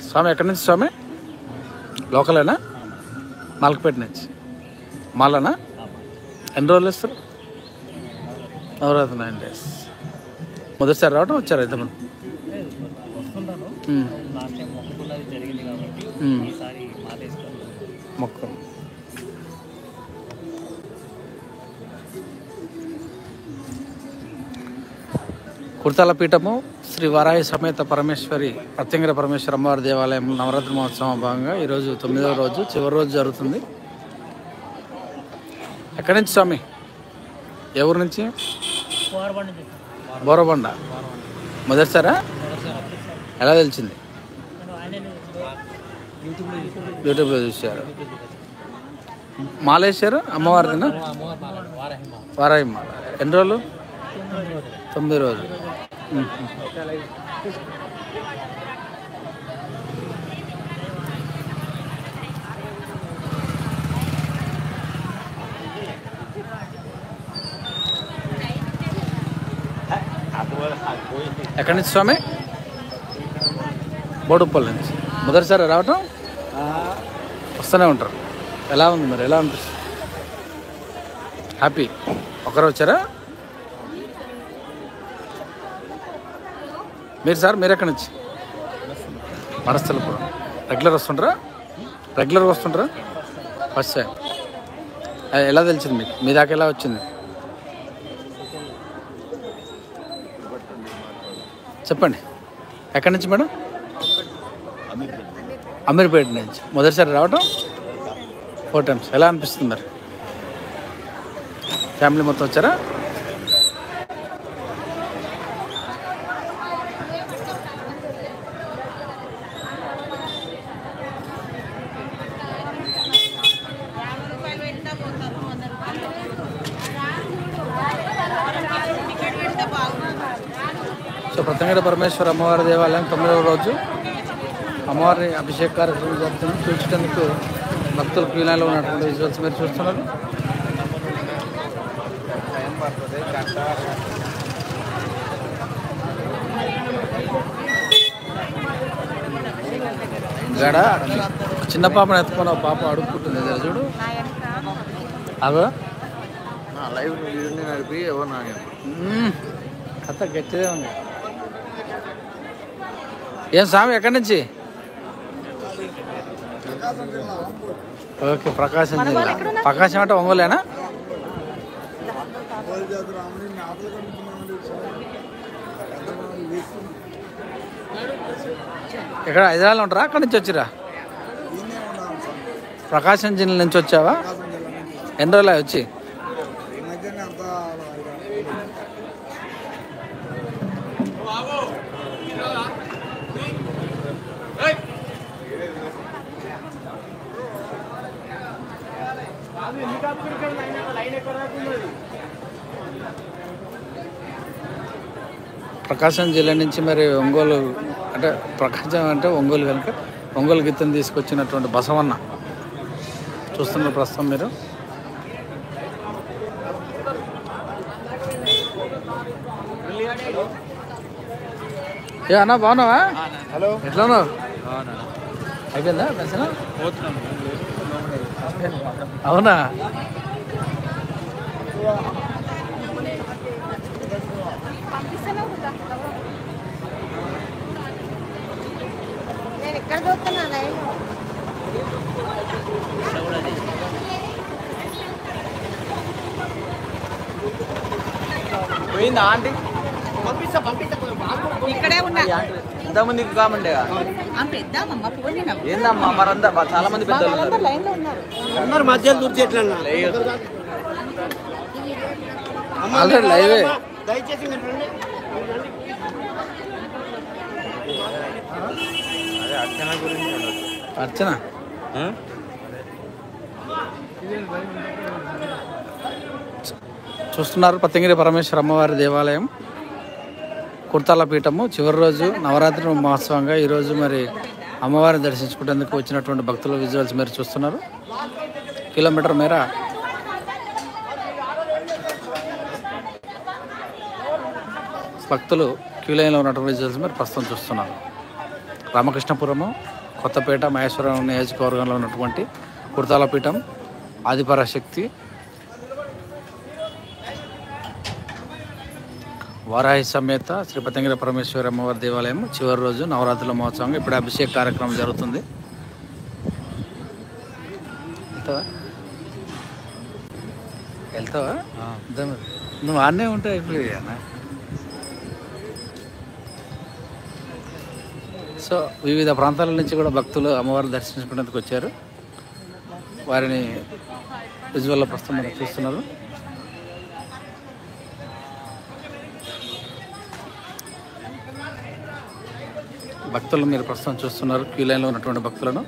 స్వామి ఎక్కడి నుంచి స్వామి? లోకలేనా? మల్కపేట నుంచి. మాలనా? ఎన్ని రోజులు ఇస్తారు? నవరాత్రి 9 days. మొదటిసారి రావడం వచ్చారు ఇంతమంది? మొక్క కుర్తాల పీఠము శ్రీ వారాహి సమేత పరమేశ్వరి ప్రత్యంగర పరమేశ్వర అమ్మవారి దేవాలయం నవరాత్రి మహోత్సవం భాగంగా ఈరోజు 9వ రోజు, చివరి రోజు జరుగుతుంది. ఎక్కడి నుంచి స్వామి? ఎవరి నుంచి? బోరబండ. మొదటిసారా? ఎలా తెలిసింది? యూట్యూబ్లో చూశారు. మాలేశారు అమ్మవారిదినా? వారాహి మాల. ఎన్ని రోజులు? 9 రోజులు. ఎక్కడి నుంచి స్వామి? బోడుప్పల్ నుంచి. మొదటిసారి రావటం? వస్తూనే ఉంటారు. ఎలా ఉంది మరి? ఎలా అనిపిస్తుంది? హ్యాపీ. ఒకరు వచ్చారా? మీరు సార్, మీరు ఎక్కడి నుంచి? మనస్థలపురం. రెగ్యులర్ వస్తుంటారా? రెగ్యులర్గా వస్తుంటారా? First time. ఎలా తెలిసింది మీకు? మీ దాకా ఎలా వచ్చింది చెప్పండి. ఎక్కడి నుంచి మేడం? అమీర్పేట నుంచి. మొదటిసారి రావటం? 4 times. ఎలా అనిపిస్తుంది మరి? ఫ్యామిలీ మొత్తం వచ్చారా? సో ప్రత్యంగర పరమేశ్వర అమ్మవారి దేవాలయం 9వ రోజు అమ్మవారి అభిషేక కార్యక్రమం జరుగుతుంది. చూసేందుకు భక్తులు క్యూలైన్లో ఉన్నటువంటి విజువల్స్ మీరు చూస్తున్నారు. గడ చిన్న పాపను ఎత్తుకొని పాప అడుక్కుంటుంది. చూడు అగో లైవ్ నడిపి ఎవరు కథ గట్టిదే ఉంది. ఏం స్వామి ఎక్కడి నుంచి? ఓకే, ప్రకాశం జిల్లా. ప్రకాశం అంటే ఒంగోలేనా? ఇక్కడ హైదరాబాద్లో ఉంటారా? అక్కడి నుంచి వచ్చిరా? ప్రకాశం జిల్లా నుంచి వచ్చావా? ఎన్ని రోజులు వచ్చి? ప్రకాశం జిల్లా నుంచి మరి ఒంగోలు అంటే ప్రకాశం అంటే ఒంగోలు కనుక ఒంగోలు గీతం తీసుకొచ్చినటువంటి బసవన్న చూస్తున్నారు ప్రస్తుతం మీరు. ఏ అన్నా బాగున్నావా? హలో, ఎట్లా ఉన్నావు? అయిపోయిందా దర్శనం? అవునా? నేను ఎక్కడ చూస్తున్నాను? పోయిందా ఆంటీ ఇక్కడే ఉన్నా ఇంతమంది కామండి పెద్దామమ్మ ఫోన్ ఏందమ్మా మరంతా చాలా మంది పెద్దలు లైన్ లో ఉన్నారు ఉన్నారు మధ్యలో దూర్చి ఎట్లా ఆల్రెడీ లైవే. దయచేసి మీరు రండి. అదే అర్చన గురించి అర్చన చూస్తున్నారు పతంగిరి పరమేశ్వర అమ్మవారి దేవాలయం కుర్తాల పీఠము చివరి రోజు నవరాత్రి మహోత్సవంగా ఈరోజు మరి అమ్మవారిని దర్శించుకునేందుకు వచ్చినటువంటి భక్తుల విజువల్స్ మీరు చూస్తున్నారు. కిలోమీటర్ మేర భక్తులు క్యూ లైన్లో ఉన్నటువంటి విజువల్స్ మీరు ప్రస్తుతం చూస్తున్నారు. రామకృష్ణపురము కొత్తపేట మహేశ్వరం నియోజకవర్గంలో ఉన్నటువంటి కుర్తాల పీఠం ఆదిపరాశక్తి వారాహి సమేత శ్రీ పతంగిరి పరమేశ్వరి అమ్మవారి దేవాలయం చివరి రోజు నవరాత్రుల మహోత్సవంగా ఇప్పుడు అభిషేక కార్యక్రమం జరుగుతుంది. వెళ్తావా నువ్వు ఆడనే ఉంటావు ఇప్పుడు అన్న. సో వివిధ ప్రాంతాల నుంచి కూడా భక్తులు అమ్మవారిని దర్శించుకునేందుకు వచ్చారు. వారిని విజువల్లో ప్రస్తుతం మనం చూస్తున్నారు. భక్తులు మీరు ప్రస్తుతం చూస్తున్నారు క్యూ లైన్లో ఉన్నటువంటి భక్తులను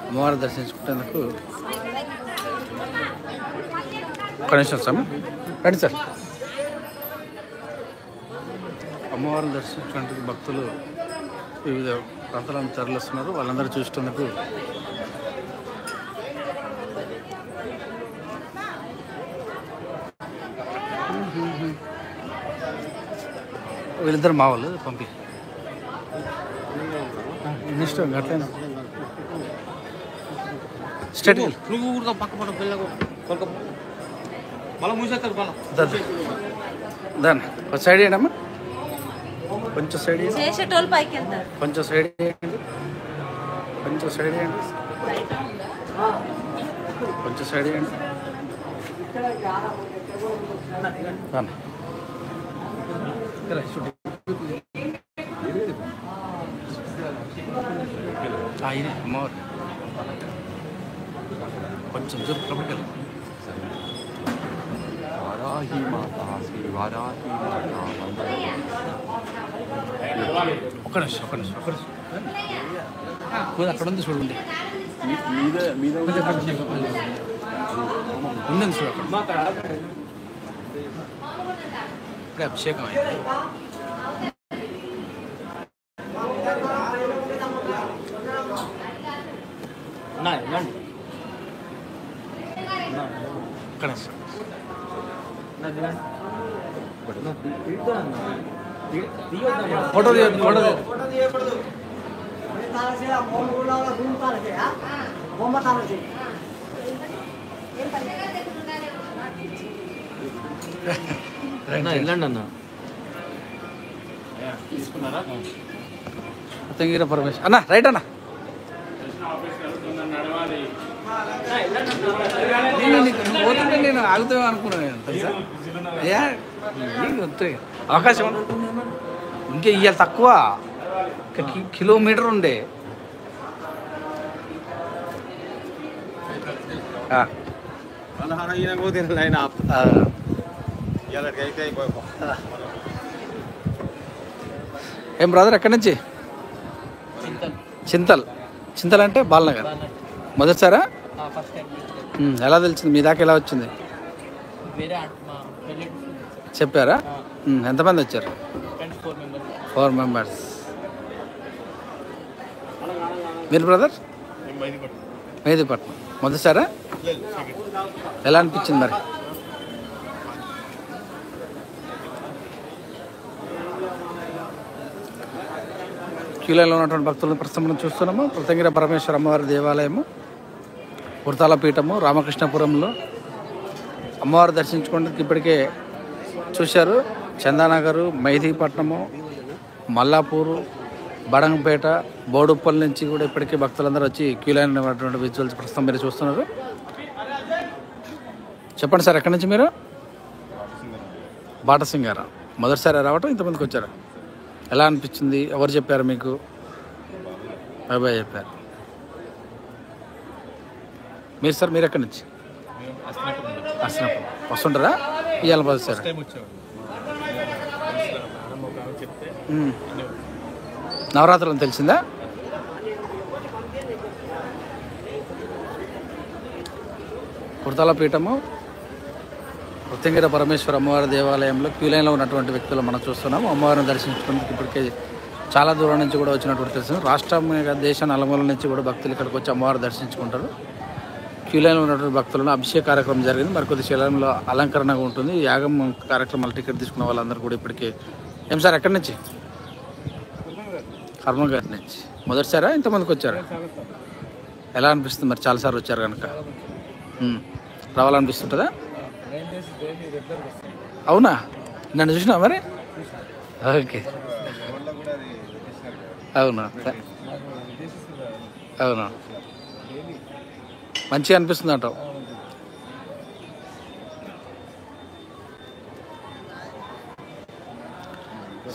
అమ్మవారిని దర్శించుకునేందుకు. కనీసం సార్ రండి సార్. అమ్మవారిని దర్శించుకునేందుకు భక్తులు వివిధ ప్రాంతాలను తరలిస్తున్నారు. వాళ్ళందరూ చూసేందుకు వీళ్ళిద్దరు మా వాళ్ళు పంపి ఇష్టం అట్లయినా స్టేట్ నువ్వు కూడా పక్క పక్క పిల్లకు మళ్ళీ మూసేస్తారు దాన్ని ఒక సైడ్ వేయండి అమ్మా. కొంచెం సైడ్ చేసేటోళ్ళు పైకి వెళ్తారు. కొంచెం సైడ్ వేయండి. కొంచెం సైడ్ వేయండి. కొంచెం సైడ్ వేయండి. అమ్మవారు కొంచెం జరుపు కాబట్టి ఒక్క నిమిషం అక్కడ ఉంది చూడండి. ఉందండి చూడు అక్కడ ఇప్పుడే అభిషేకం అయింది. ఒక్క నిమిషం ఫోటో తీయద్దు. వెళ్ళండి అన్న పతంగిరి పరమేశ్వర అన్న రైట్ అన్న. పోతుంటే నేను ఆగుతామో అనుకున్నాను తెలుసా. అవకాశం ఇంకా ఇవాళ తక్కువ కిలోమీటర్ ఉండే. ఏం బ్రదర్ ఎక్కడి నుంచి? చింతల్ అంటే బాలనగర్. మొదటిసారా? ఎలా తెలిసింది? మీ దాకా ఎలా వచ్చింది చెప్పారా? ఎంతమంది వచ్చారు? 4 మెంబర్స్. మీరు బ్రదర్? మెహదీపట్నం. మొదటిసారా? ఎలా అనిపించింది మరి? క్యూలైన్లో ఉన్నటువంటి భక్తులను ప్రస్తుతం చూస్తున్నాము. పతంగిరి పరమేశ్వర అమ్మవారి దేవాలయము కుర్తాల పీఠము రామకృష్ణపురంలో అమ్మవారు దర్శించుకోవడానికి ఇప్పటికే చూశారు. చందానగరు, మెహదీపట్నము, మల్లాపూరు, బడంగపేట, బోడుప్పల్ నుంచి కూడా ఇప్పటికే భక్తులందరూ వచ్చి క్యూ లైన్ ఉన్నటువంటి విజువల్స్ ప్రస్తుతం మీరు చూస్తున్నారు. చెప్పండి సార్ ఎక్కడి నుంచి మీరు? బాటసింగారా మొదటిసారి రావటం ఇంతమందికి వచ్చారా? ఎలా అనిపించింది? ఎవరు చెప్పారు మీకు? బాబాయ్ చెప్పారు. మీరు సార్ మీరు ఎక్కడి నుంచి? అసనప్పుడు వస్తుంటారా? ఇవాళ బస్ సార్ నవరాత్రులు అని తెలిసిందా? కుర్తాల పీఠము ఉత్తంగిర పరమేశ్వర అమ్మవారి దేవాలయంలో క్యూ లైన్లో ఉన్నటువంటి వ్యక్తులు మనం చూస్తున్నాము. అమ్మవారిని దర్శించుకునేందుకు ఇప్పటికే చాలా దూరం నుంచి కూడా వచ్చినటువంటి తెలుసు. రాష్ట్రం దేశ నలుమూల నుంచి కూడా భక్తులు ఇక్కడికి వచ్చి అమ్మవారిని దర్శించుకుంటారు. క్యూ లైన్లో ఉన్నటువంటి భక్తులను అభిషేక కార్యక్రమం జరిగింది. మరికొద్ది శిలంలో అలంకరణగా ఉంటుంది. యాగం కార్యక్రమాలు టికెట్ తీసుకున్న వాళ్ళందరూ కూడా ఇప్పటికే. ఏం సార్ ఎక్కడి నుంచి? కర్మగారి నుంచి. మొదటిసారా ఇంతమందికి వచ్చారా? ఎలా అనిపిస్తుంది మరి? చాలాసార్లు వచ్చారు కనుక రావాలనిపిస్తుంటుందా? అవునా? నన్ను చూసినా మరి? ఓకే. అవునా అవునా మంచిగా అనిపిస్తుంది అంటావు.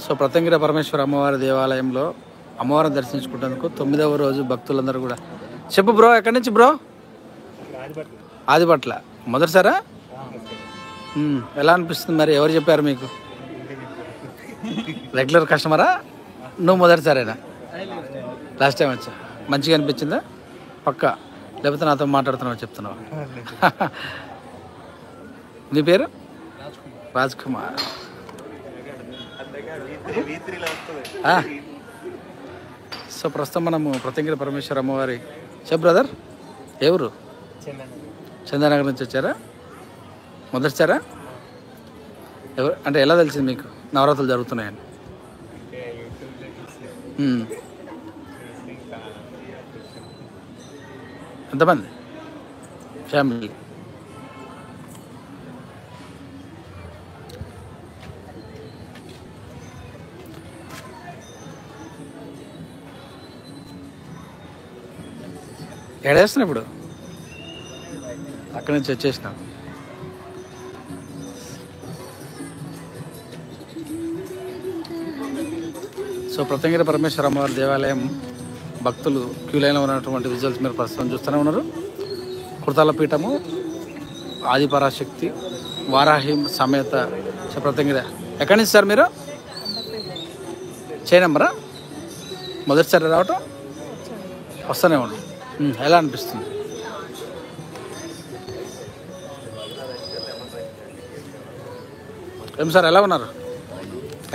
సో ప్రత్యంగిర పరమేశ్వర అమ్మవారి దేవాలయంలో అమ్మవారిని దర్శించుకుంటేందుకు 9వ రోజు భక్తులందరూ కూడా. చెప్పు బ్రో, ఎక్కడి నుంచి బ్రో? ఆదిపట్ల. మొదటిసారా? ఎలా అనిపిస్తుంది మరి? ఎవరు చెప్పారు మీకు? రెగ్యులర్ కస్టమరా? నువ్వు మొదటిసారేనా? లాస్ట్ టైం వచ్చా. మంచిగా అనిపించిందా? పక్కా? లేకపోతే నాతో మాట్లాడుతున్నావు చెప్తున్నావు? నీ పేరు? రాజ్ కుమార్. సో ప్రస్తుతం మనము ప్రత్యంగిర పరమేశ్వర అమ్మవారి. చెప్ బ్రదర్, ఎవరు? చందానగర్ నుంచి వచ్చారా? మొదటిసారా? ఎవరు అంటే ఎలా తెలిసింది మీకు నవరాత్రులు జరుగుతున్నాయని? ఎంతమంది ఫ్యామిలీ? ఏడేస్తున్నా ఇప్పుడు? అక్కడి నుంచి వచ్చేసిన. సో ప్రత్యంగిర పరమేశ్వర అమ్మవారి దేవాలయం భక్తులు క్యూ లైన్లో ఉన్నటువంటి విజువల్స్ మీరు ప్రస్తుతం చూస్తూనే ఉన్నారు. కుర్తాల పీఠము ఆదిపరాశక్తి వారాహి సమేత ప్రత్యంగిర. ఎక్కడి నుంచి సార్ మీరు? చేయనమ్మరా? మొదటిసారి రావటం? వస్తూనే ఉండు. ఎలా అనిపిస్తుంది? ఏం సార్ ఎలా ఉన్నారు?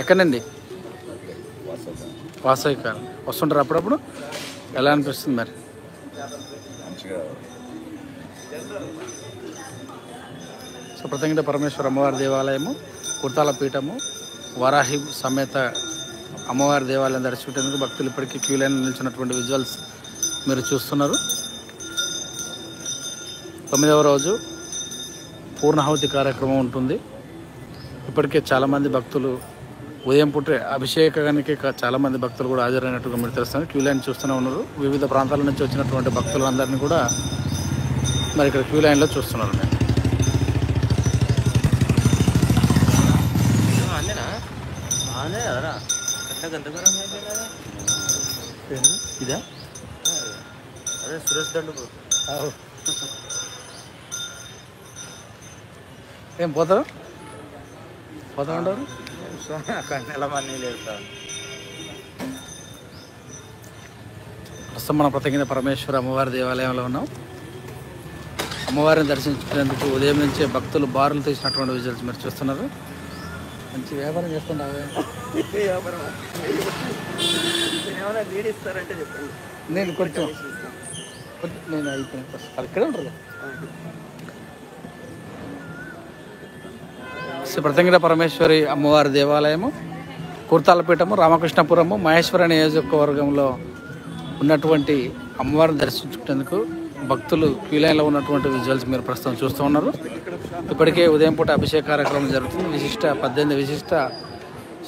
ఎక్కడండి? వాసవి కాలం. వస్తుంటారు అప్పుడప్పుడు? ఎలా అనిపిస్తుంది మరి? సో ప్రత్యంగిర పరమేశ్వర అమ్మవారి దేవాలయము కుర్తాల పీఠము వారాహి సమేత అమ్మవారి దేవాలయం దర్శించేందుకు భక్తులు ఇప్పటికీ క్యూ లైన్ నిలిచినటువంటి విజువల్స్ మీరు చూస్తున్నారు. 9వ రోజు పూర్ణాహుతి కార్యక్రమం ఉంటుంది. ఇప్పటికే చాలామంది భక్తులు ఉదయం పుట్టే అభిషేకానికి చాలామంది భక్తులు కూడా హాజరైనట్టుగా మీరు తెలుస్తున్నారు. క్యూ లైన్ చూస్తూనే ఉన్నారు. వివిధ ప్రాంతాల నుంచి వచ్చినటువంటి భక్తులందరినీ కూడా మరి ఇక్కడ క్యూ లైన్లో చూస్తున్నారు. ఇదా అదే సురేష్ దండు. ఏం పోతారు? పోతా ఉంటారు. ప్రస్తుతం మన ప్రత్యేకంగా పరమేశ్వర అమ్మవారి దేవాలయంలో ఉన్నాం. అమ్మవారిని దర్శించుకునేందుకు ఉదయం నుంచే భక్తులు బారులు తీసినటువంటి విజువల్స్ మీరు చూస్తున్నారు. మంచి వ్యాపారం చేస్తున్నారు. నేను కొంచెం నేను అయిపోయిన ఇక్కడే ఉంటారు. శ్రీ ప్రత్యంగిర పరమేశ్వరి అమ్మవారి దేవాలయము కుర్తాలపీఠము రామకృష్ణపురము మహేశ్వర నియోజకవర్గంలో ఉన్నటువంటి అమ్మవారిని దర్శించుకునేందుకు భక్తులు క్యూ లైన్లో ఉన్నటువంటి విజువల్స్ మీరు ప్రస్తుతం చూస్తూ ఉన్నారు. ఇప్పటికే ఉదయం పూట అభిషేక కార్యక్రమం జరుగుతుంది. 18 విశిష్ట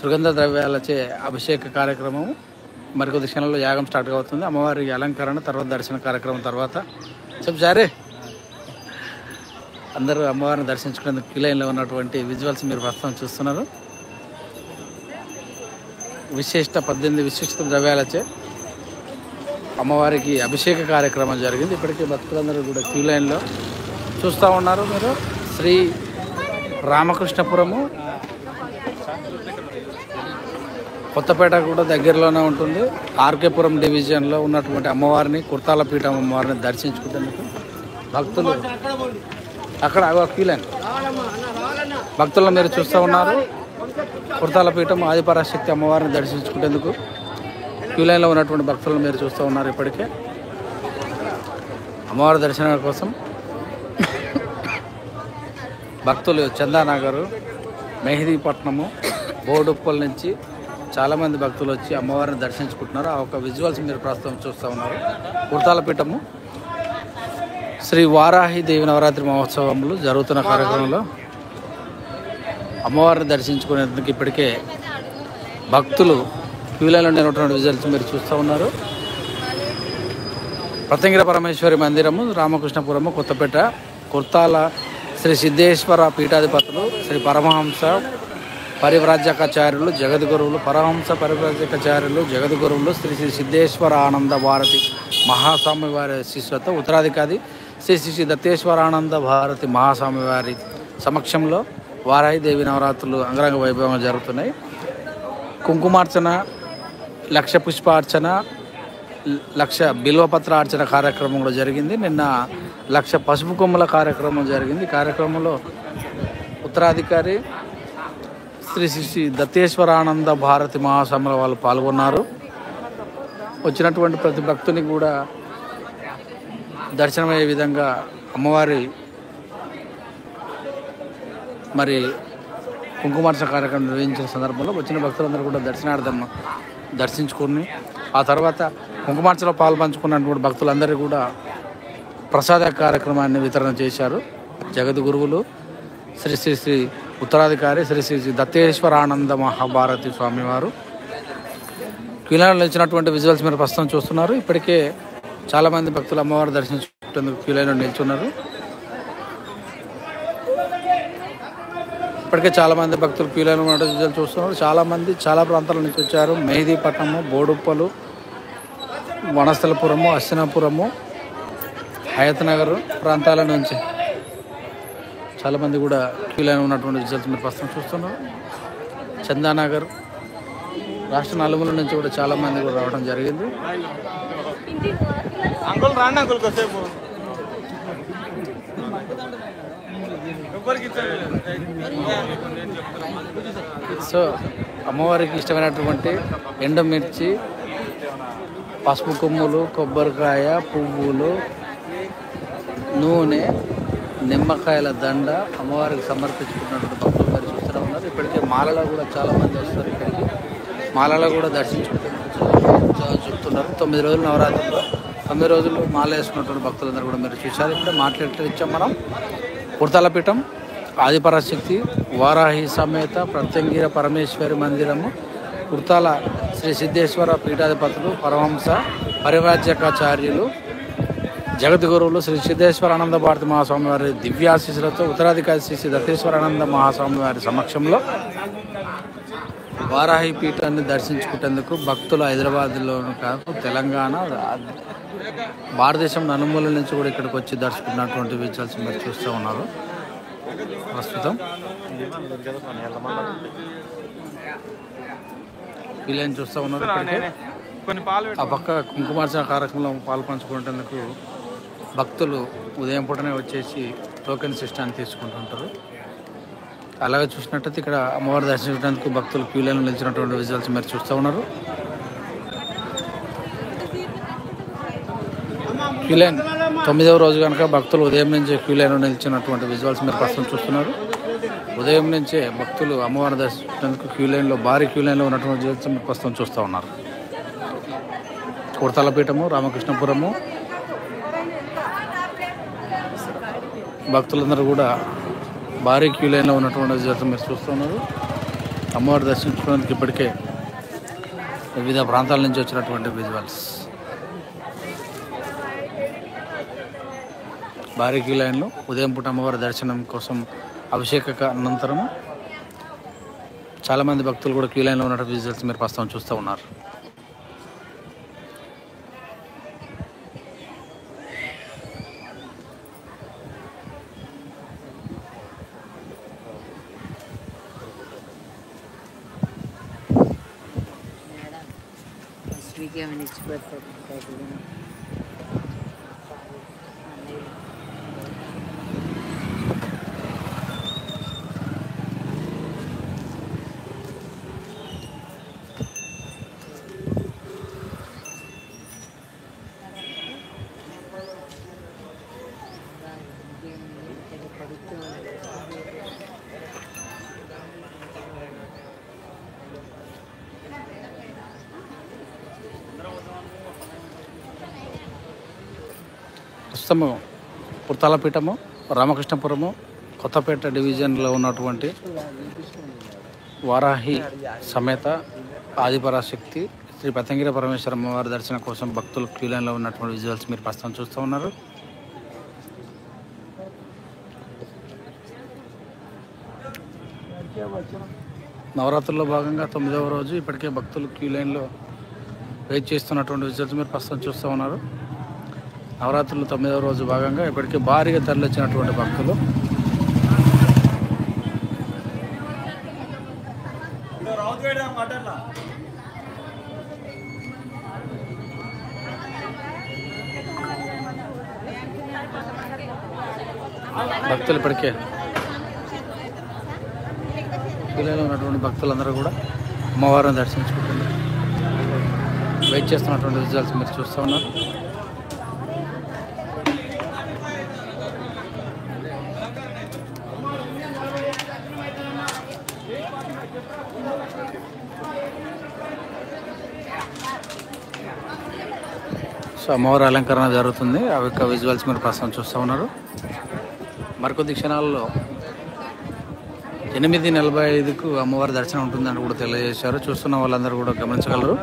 సుగంధ ద్రవ్యాలచే అభిషేక కార్యక్రమం మరికొద్ది క్షణంలో యాగం స్టార్ట్ అవుతుంది. అమ్మవారి అలంకరణ తర్వాత దర్శన కార్యక్రమం తర్వాత. చెప్పు సారే అందరూ అమ్మవారిని దర్శించుకునేందుకు క్యూ లైన్లో ఉన్నటువంటి విజువల్స్ మీరు ప్రస్తుతం చూస్తున్నారు. విశిష్ట 18 విశిష్ట ద్రవ్యాలచే అమ్మవారికి అభిషేక కార్యక్రమం జరిగింది. ఇప్పటికీ భక్తులందరూ కూడా క్యూ లైన్లో చూస్తూ ఉన్నారు. మీరు శ్రీ రామకృష్ణపురము కొత్తపేట కూడా దగ్గరలోనే ఉంటుంది. ఆర్కేపురం డివిజన్లో ఉన్నటువంటి అమ్మవారిని కుర్తాల పీఠం అమ్మవారిని దర్శించుకునేందుకు భక్తులు అక్కడ క్యూ లైన్ భక్తులను మీరు చూస్తూ ఉన్నారు. కుర్తాల పీఠం ఆదిపరాశక్తి అమ్మవారిని దర్శించుకునేందుకు క్యూ లైన్లో ఉన్నటువంటి భక్తులను మీరు చూస్తూ ఉన్నారు. ఇప్పటికే అమ్మవారి దర్శనం కోసం భక్తులు చందానగరు, మెహదీపట్నము, బోడుప్పల్ నుంచి చాలామంది భక్తులు వచ్చి అమ్మవారిని దర్శించుకుంటున్నారు. ఆ ఒక విజువల్స్ మీరు ప్రస్తుతం చూస్తూ ఉన్నారు. కుర్తాల పీఠము శ్రీ వారాహి దేవి నవరాత్రి మహోత్సవములు జరుగుతున్న కార్యక్రమంలో అమ్మవారిని దర్శించుకునేందుకు ఇప్పటికే భక్తులు క్యూ లైన్లో ఉన్నటువంటి విజువల్స్ మీరు చూస్తూ ఉన్నారు. ప్రత్యంగిర పరమేశ్వరి మందిరము, రామకృష్ణపురము, కొత్తపేట, కుర్తాల శ్రీ సిద్ధేశ్వర పీఠాధిపతులు శ్రీ పరమహంస పరివ్రాజకాచార్యులు జగద్గురువులు, పరమహంస పరివ్రాజకాచార్యులు జగద్గురువులు శ్రీ శ్రీ సిద్ధేశ్వర ఆనంద భారతి మహాస్వామి వారి శిష్యులతో ఉత్తరాధికారి శ్రీ శ్రీ దత్తేశ్వరానంద భారతి మహాస్వామి వారి సమక్షంలో వారాహి దేవి నవరాత్రులు అంగరంగ వైభవంగా జరుగుతున్నాయి. కుంకుమార్చన, లక్ష పుష్పార్చన, లక్ష బిల్వపత్ర అర్చన కార్యక్రమం కూడా జరిగింది. నిన్న లక్ష పసుపు కొమ్మల కార్యక్రమం జరిగింది. కార్యక్రమంలో ఉత్తరాధికారి శ్రీ శ్రీ దత్తేశ్వరానంద భారతి మహాస్వాముల వాళ్ళు పాల్గొన్నారు. వచ్చినటువంటి ప్రతి భక్తుని కూడా దర్శనమయ్యే విధంగా అమ్మవారి మరి కుంకుమార్చన కార్యక్రమం నిర్వహించిన సందర్భంలో వచ్చిన భక్తులందరూ కూడా దర్శనార్థం దర్శించుకొని ఆ తర్వాత కుంకుమార్చనలో పాల్పంచుకున్నటువంటి భక్తులందరూ కూడా ప్రసాద కార్యక్రమాన్ని వితరణ చేశారు. జగద్గురువులు శ్రీ శ్రీ శ్రీ ఉత్తరాధికారి శ్రీ శ్రీ శ్రీ దత్తేశ్వరానంద మహాభారతి స్వామివారు క్యూ లైన్లో ఇచ్చినటువంటి విజువల్స్ మీరు ప్రస్తుతం చూస్తున్నారు. ఇప్పటికే చాలామంది భక్తులు అమ్మవారు దర్శించుకునేందుకు క్యూ లైన్లో నిల్చున్నారు. ఇప్పటికే చాలామంది భక్తులు క్యూ లైన్లో ఉన్నటువంటి విజువల్స్ చూస్తున్నారు. చాలామంది చాలా ప్రాంతాల నుంచి వచ్చారు. మెహదీపట్నము, బోడుప్పలు, వనస్థలపురము, అస్సినాపురము, హయత్ నగర్ ప్రాంతాల నుంచి చాలామంది కూడా క్యూ లైన్ ఉన్నటువంటి విజువల్స్ మీరు ప్రస్తుతం చూస్తున్నారు. చందానగర్ రాష్ట్ర నలుమూల నుంచి కూడా చాలామంది కూడా రావడం జరిగింది. సో అమ్మవారికి ఇష్టమైనటువంటి ఎండుమిర్చి, పసుపు కొమ్ములు, కొబ్బరికాయ, పువ్వులు, నూనె, నిమ్మకాయల దండ అమ్మవారికి సమర్పించుకున్నటువంటి భక్తులు గారు చూస్తూ ఉన్నారు. ఇప్పటికే మాలలో కూడా చాలామంది వస్తారు. ఇక్కడికి మాలలో కూడా దర్శించుకుంటున్నారు చెప్తున్నారు. 9 రోజులు నవరాత్రులు 9 రోజులు మాల వేసుకున్నటువంటి భక్తులందరూ కూడా మీరు చూశారు. ఇప్పుడే మాట్లాడుతూ ఇచ్చాం మనం. కుర్తాల పీఠం ఆదిపరాశక్తి వారాహి సమేత ప్రత్యంగిర పరమేశ్వరి మందిరము, కుర్తాల శ్రీ సిద్ధేశ్వర పీఠాధిపతులు పరమహంస పరివ్రాజకాచార్యులు జగద్గురువులు శ్రీ సిద్ధేశ్వరానంద భారతి మహాస్వామి వారి దివ్యాశీస్సులతో ఉత్తరాధికారి శ్రీ శ్రీ దత్తేశ్వరానంద మహాస్వామి వారి సమక్షంలో వారాహి పీఠాన్ని దర్శించుకునేందుకు భక్తులు హైదరాబాద్లోనూ కాదు తెలంగాణ భారతదేశం నలుమూల నుంచి కూడా ఇక్కడికి వచ్చి దర్శించుకున్నటువంటి విజువల్స్ మీరు చూస్తూ ఉన్నారు. ప్రస్తుతం వీళ్ళని చూస్తూ ఉన్నారు. ఆ పక్క కుంకుమార్చన కార్యక్రమంలో పాల్పంచుకునేందుకు భక్తులు ఉదయం పూటనే వచ్చేసి టోకెన్ సిస్టాన్ని తీసుకుంటుంటారు. అలాగే చూసినట్టయితే ఇక్కడ అమ్మవారి దర్శించడానికి భక్తులు క్యూ లైన్లో నిలిచినటువంటి విజువల్స్ మీరు చూస్తూ ఉన్నారు. క్యూ లైన్ 9వ రోజు కనుక భక్తులు ఉదయం నుంచే క్యూ లైన్లో నిలిచినటువంటి విజువల్స్ మీరు ప్రస్తుతం చూస్తున్నారు. ఉదయం నుంచే భక్తులు అమ్మవారిని దర్శించడానికి క్యూ లైన్లో భారీ క్యూ లైన్లో ఉన్నటువంటి విజువల్స్ మీరు ప్రస్తుతం చూస్తూ ఉన్నారు. కుర్తాల పీఠము, రామకృష్ణపురము భక్తులందరూ కూడా భారీ క్యూ లైన్లో ఉన్నటువంటి విజువల్స్ మీరు చూస్తున్నారు. అమ్మవారి దర్శించుకోవడానికి ఇప్పటికే వివిధ ప్రాంతాల నుంచి వచ్చినటువంటి విజువల్స్. భారీ క్యూ లైన్లు. ఉదయం పూట అమ్మవారి దర్శనం కోసం అభిషేక అనంతరం చాలామంది భక్తులు కూడా క్యూ లైన్లో ఉన్నట్టు విజువల్స్ మీరు ప్రస్తుతం చూస్తూ ఉన్నారు. ప్రస్తుతము పుర్తాలపీఠము, రామకృష్ణపురము, కొత్తపేట డివిజన్లో ఉన్నటువంటి వారాహి సమేత ఆదిపరాశక్తి శ్రీ పతంగిర పరమేశ్వర అమ్మవారి దర్శనం కోసం భక్తులు క్యూ లైన్లో ఉన్నటువంటి విజువల్స్ మీరు ప్రస్తుతం చూస్తూ ఉన్నారు. నవరాత్రుల్లో భాగంగా 9వ రోజు ఇప్పటికే భక్తులు క్యూ లైన్లో వెయిట్ చేస్తున్నటువంటి విజువల్స్ మీరు ప్రస్తుతం చూస్తూ ఉన్నారు. నవరాత్రులు 9వ రోజు భాగంగా ఇప్పటికే భారీగా తరలిచ్చినటువంటి భక్తులు ఇప్పటికే పిల్లలు ఉన్నటువంటి భక్తులందరూ కూడా అమ్మవారిని దర్శించుకుంటున్నారు. వెయిట్ చేస్తున్నటువంటి విజువల్స్ మీరు చూస్తూ ఉన్నారు. సో అమ్మవారి అలంకరణ జరుగుతుంది. ఆ యొక్క విజువల్స్ మీరు ప్రస్తుతం చూస్తూ ఉన్నారు. మరికొద్ది క్షణాల్లో 8:45కు అమ్మవారి దర్శనం ఉంటుందని కూడా తెలియజేశారు. చూస్తున్న వాళ్ళందరూ కూడా గమనించగలరు.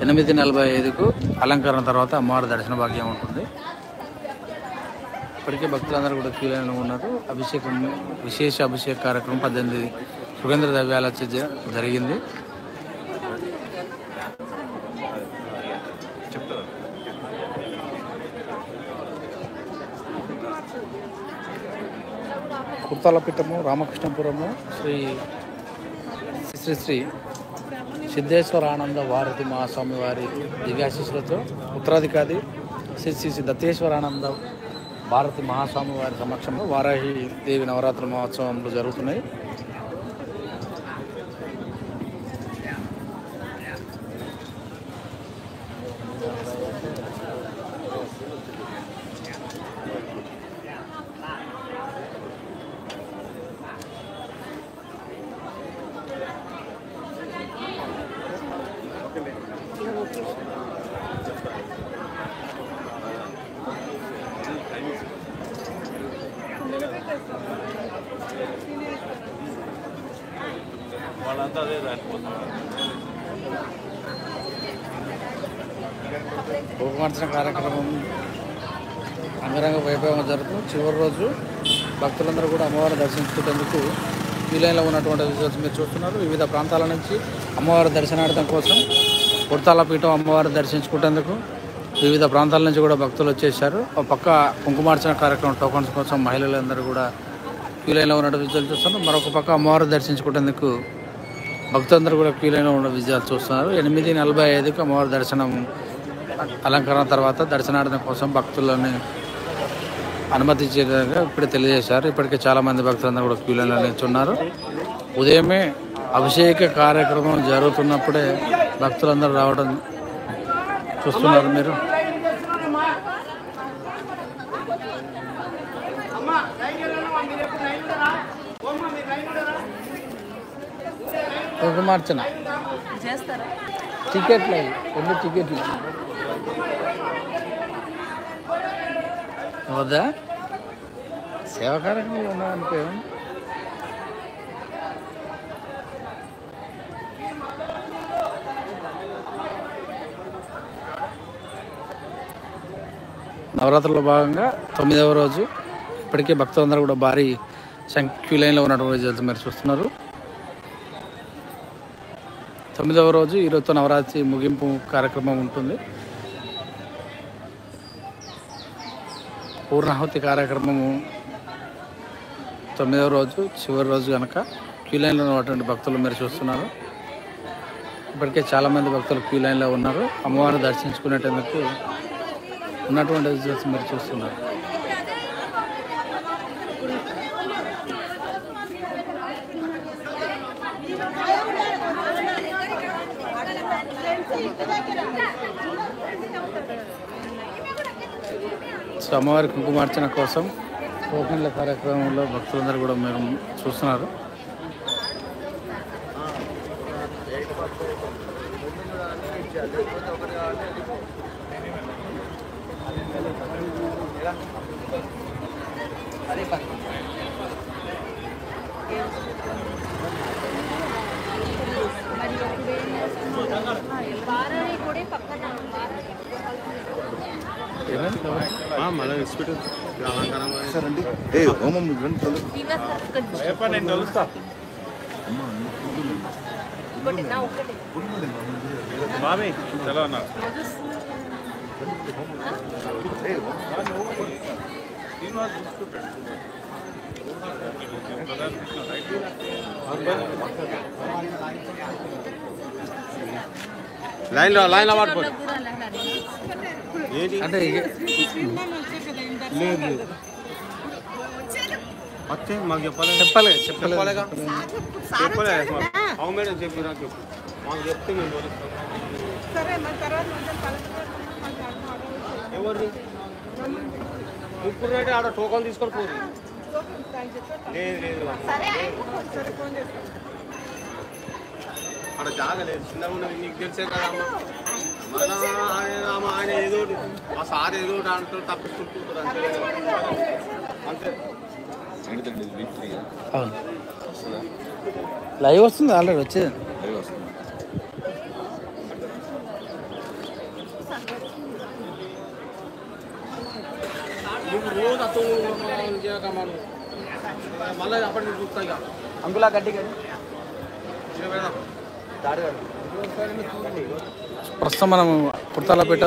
8:45కు అలంకరణ తర్వాత అమ్మవారి దర్శన భాగ్యం ఉంటుంది. ఇప్పటికే భక్తులందరూ కూడా క్యూ లైన్లో ఉన్నారు. అభిషేకం, విశేష అభిషేక కార్యక్రమం 18 సుగంధ ద్రవ్యాల జరిగింది. కుర్తాలపీఠము, రామకృష్ణపురము శ్రీ శ్రీ శ్రీ సిద్ధేశ్వరానంద వారధి మహాస్వామి వారి దివ్యాశీస్సులతో ఉత్తరాధికారి శ్రీ శ్రీ దత్తేశ్వరానంద భారతి మహాస్వామి వారి సమక్షంలో వారాహి దేవి నవరాత్రి మహోత్సవంలో జరుగుతున్నాయి. భోగమార్చన కార్యక్రమం అంగరంగ వైభవంగా జరుగుతుంది. చివరి రోజు భక్తులందరూ కూడా అమ్మవారిని దర్శించుకునేందుకు క్యూ లైన్లో ఉన్నటువంటి విజువల్స్ మీరు చూస్తున్నారు. వివిధ ప్రాంతాల నుంచి అమ్మవారి దర్శనార్థం కోసం కుర్తాలపీఠం అమ్మవారిని దర్శించుకునేందుకు వివిధ ప్రాంతాల నుంచి కూడా భక్తులు వచ్చేసారు. ఒక పక్క కుంకుమార్చన కార్యక్రమం టోకన్స్ కోసం మహిళలందరూ కూడా క్యూ లైన్లో ఉన్నటువంటి విజువల్స్ చూస్తున్నారు. మరొక పక్క అమ్మవారిని దర్శించుకునేందుకు భక్తులందరూ కూడా క్యూ లైన్లో ఉన్న విజువల్స్ చూస్తున్నారు. 8:45కు అమ్మవారి దర్శనం అలంకరణ తర్వాత దర్శనార్థం కోసం భక్తులని అనుమతించేదిగా ఇప్పుడే తెలియజేశారు. ఇప్పటికే చాలామంది భక్తులందరూ కూడా క్యూ లైన్లో నిల్చున్నారు. ఉదయమే అభిషేక కార్యక్రమం జరుగుతున్నప్పుడే భక్తులందరూ రావడం చూస్తున్నారు మీరు. కుంకుమార్చన టికెట్లు అవి 2 టికెట్లు వద్దా సేవా కార్యక్రమాలు ఉన్నాయనుకో. నవరాత్రుల్లో భాగంగా 9వ రోజు. ఇప్పటికే భక్తులందరూ కూడా భారీ క్యూ లైన్లో ఉన్నటువంటి రిజల్ట్స్ మీరు చూస్తున్నారు. 9వ రోజు ఈరోజుతో నవరాత్రి ముగింపు కార్యక్రమం ఉంటుంది. పూర్ణాహుతి కార్యక్రమము 9వ రోజు చివరి రోజు కనుక క్యూ లైన్లో ఉన్నటువంటి భక్తులు మీరు చూస్తున్నారు. ఇప్పటికే చాలామంది భక్తులు క్యూ లైన్లో ఉన్నారు. అమ్మవారిని దర్శించుకునేటందుకు ఉన్నటువంటి రిజల్ట్స్ మీరు చూస్తున్నారు. సో అమ్మవారి కుంకుమార్చన కోసం టోకెన్ల కార్యక్రమంలో భక్తులందరూ కూడా మీరు చూస్తున్నారు. లైన్లో పడిపోయి అంటే మాకు చెప్పాలి చెప్పలేగా అవును మేడం చెప్పి మాకు చెప్తే మేము ఎవరిని ఇప్పుడు ఆడ టోకన్ తీసుకొని పోదు. లేదు ఆడ జాగలేదు, చిన్నగా ఉన్నది నీకు తెలిసే కదా అమ్మ. ఆయన ఏదో మా సార్ ఏదో దాంట్లో తప్పించుకుంటున్నారు అంతే. అవును లైవ్ వస్తుంది, ఆల్రెడీ వచ్చేది. రోజు అతో మళ్ళీ అప్పటికి చూస్తా ఇక అంకులా గడ్డి ప్రస్తుతం మనం పుర్తాలపేట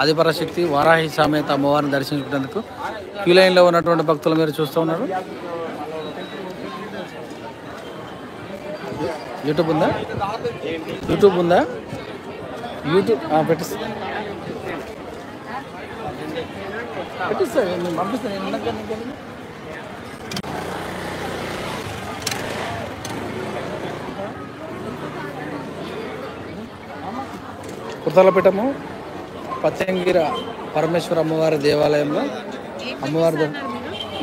ఆదిపరాశక్తి వారాహి సమేత అమ్మవారిని దర్శించుకునేందుకు క్యూ లైన్లో ఉన్నటువంటి భక్తులు మీరు చూస్తూ ఉన్నారు. యూట్యూబ్ ఉందా యూట్యూబ్ పెట్టిస్తా నేను పంపిస్తాను. పుర్తాలపేటము పచ్చంగిర పరమేశ్వర అమ్మవారి దేవాలయంలో అమ్మవారి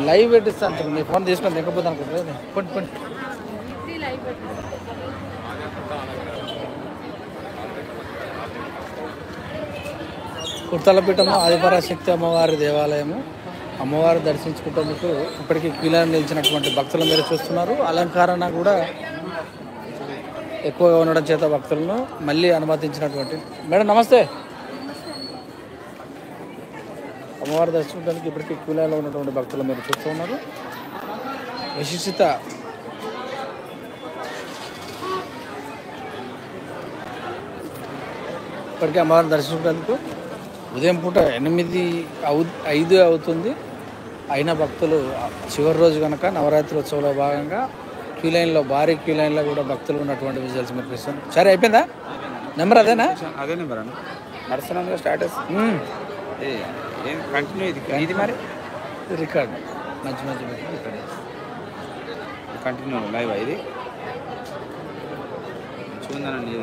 లైవ్ పెట్టిస్తా అంటారు. మీ ఫోన్ తీసుకొని లేకపోతే అనుకుంటుంది. పండి పుర్తాలపేటము ఆదిపరాశక్తి అమ్మవారి దేవాలయము. అమ్మవారు దర్శించుకుంటేందుకు ఇప్పటికీ క్యూలైన్ నిలిచినటువంటి భక్తులు మీరు చూస్తున్నారు. అలంకరణ కూడా ఎక్కువగా ఉండడం చేత భక్తులను మళ్ళీ అనుమతించినటువంటి మేడం నమస్తే. అమ్మవారు దర్శించడానికి ఇప్పటికీ క్యూలైన్లో ఉన్నటువంటి భక్తులు మీరు చూస్తూ ఉన్నారు. విశిష్టత ఇప్పటికీ అమ్మవారిని దర్శించడానికి ఉదయం పూట 8:05 అవుతుంది. అయిన భక్తులు చివరి రోజు కనుక నవరాత్రి ఉత్సవంలో భాగంగా క్యూ లైన్లో భారీ క్యూ లైన్లో కూడా భక్తులు ఉన్నటువంటి విజువల్స్ మీరు చూస్తాను. సరే అయిపోయిందా? నెంబర్ అదే నెంబర్ అన్న నడుస్తున్నాం స్టాటస్ కంటిన్యూ ఇది మరి రికార్డ్ మంచి కంటిన్యూ లైవ్ ఇది చూడండి.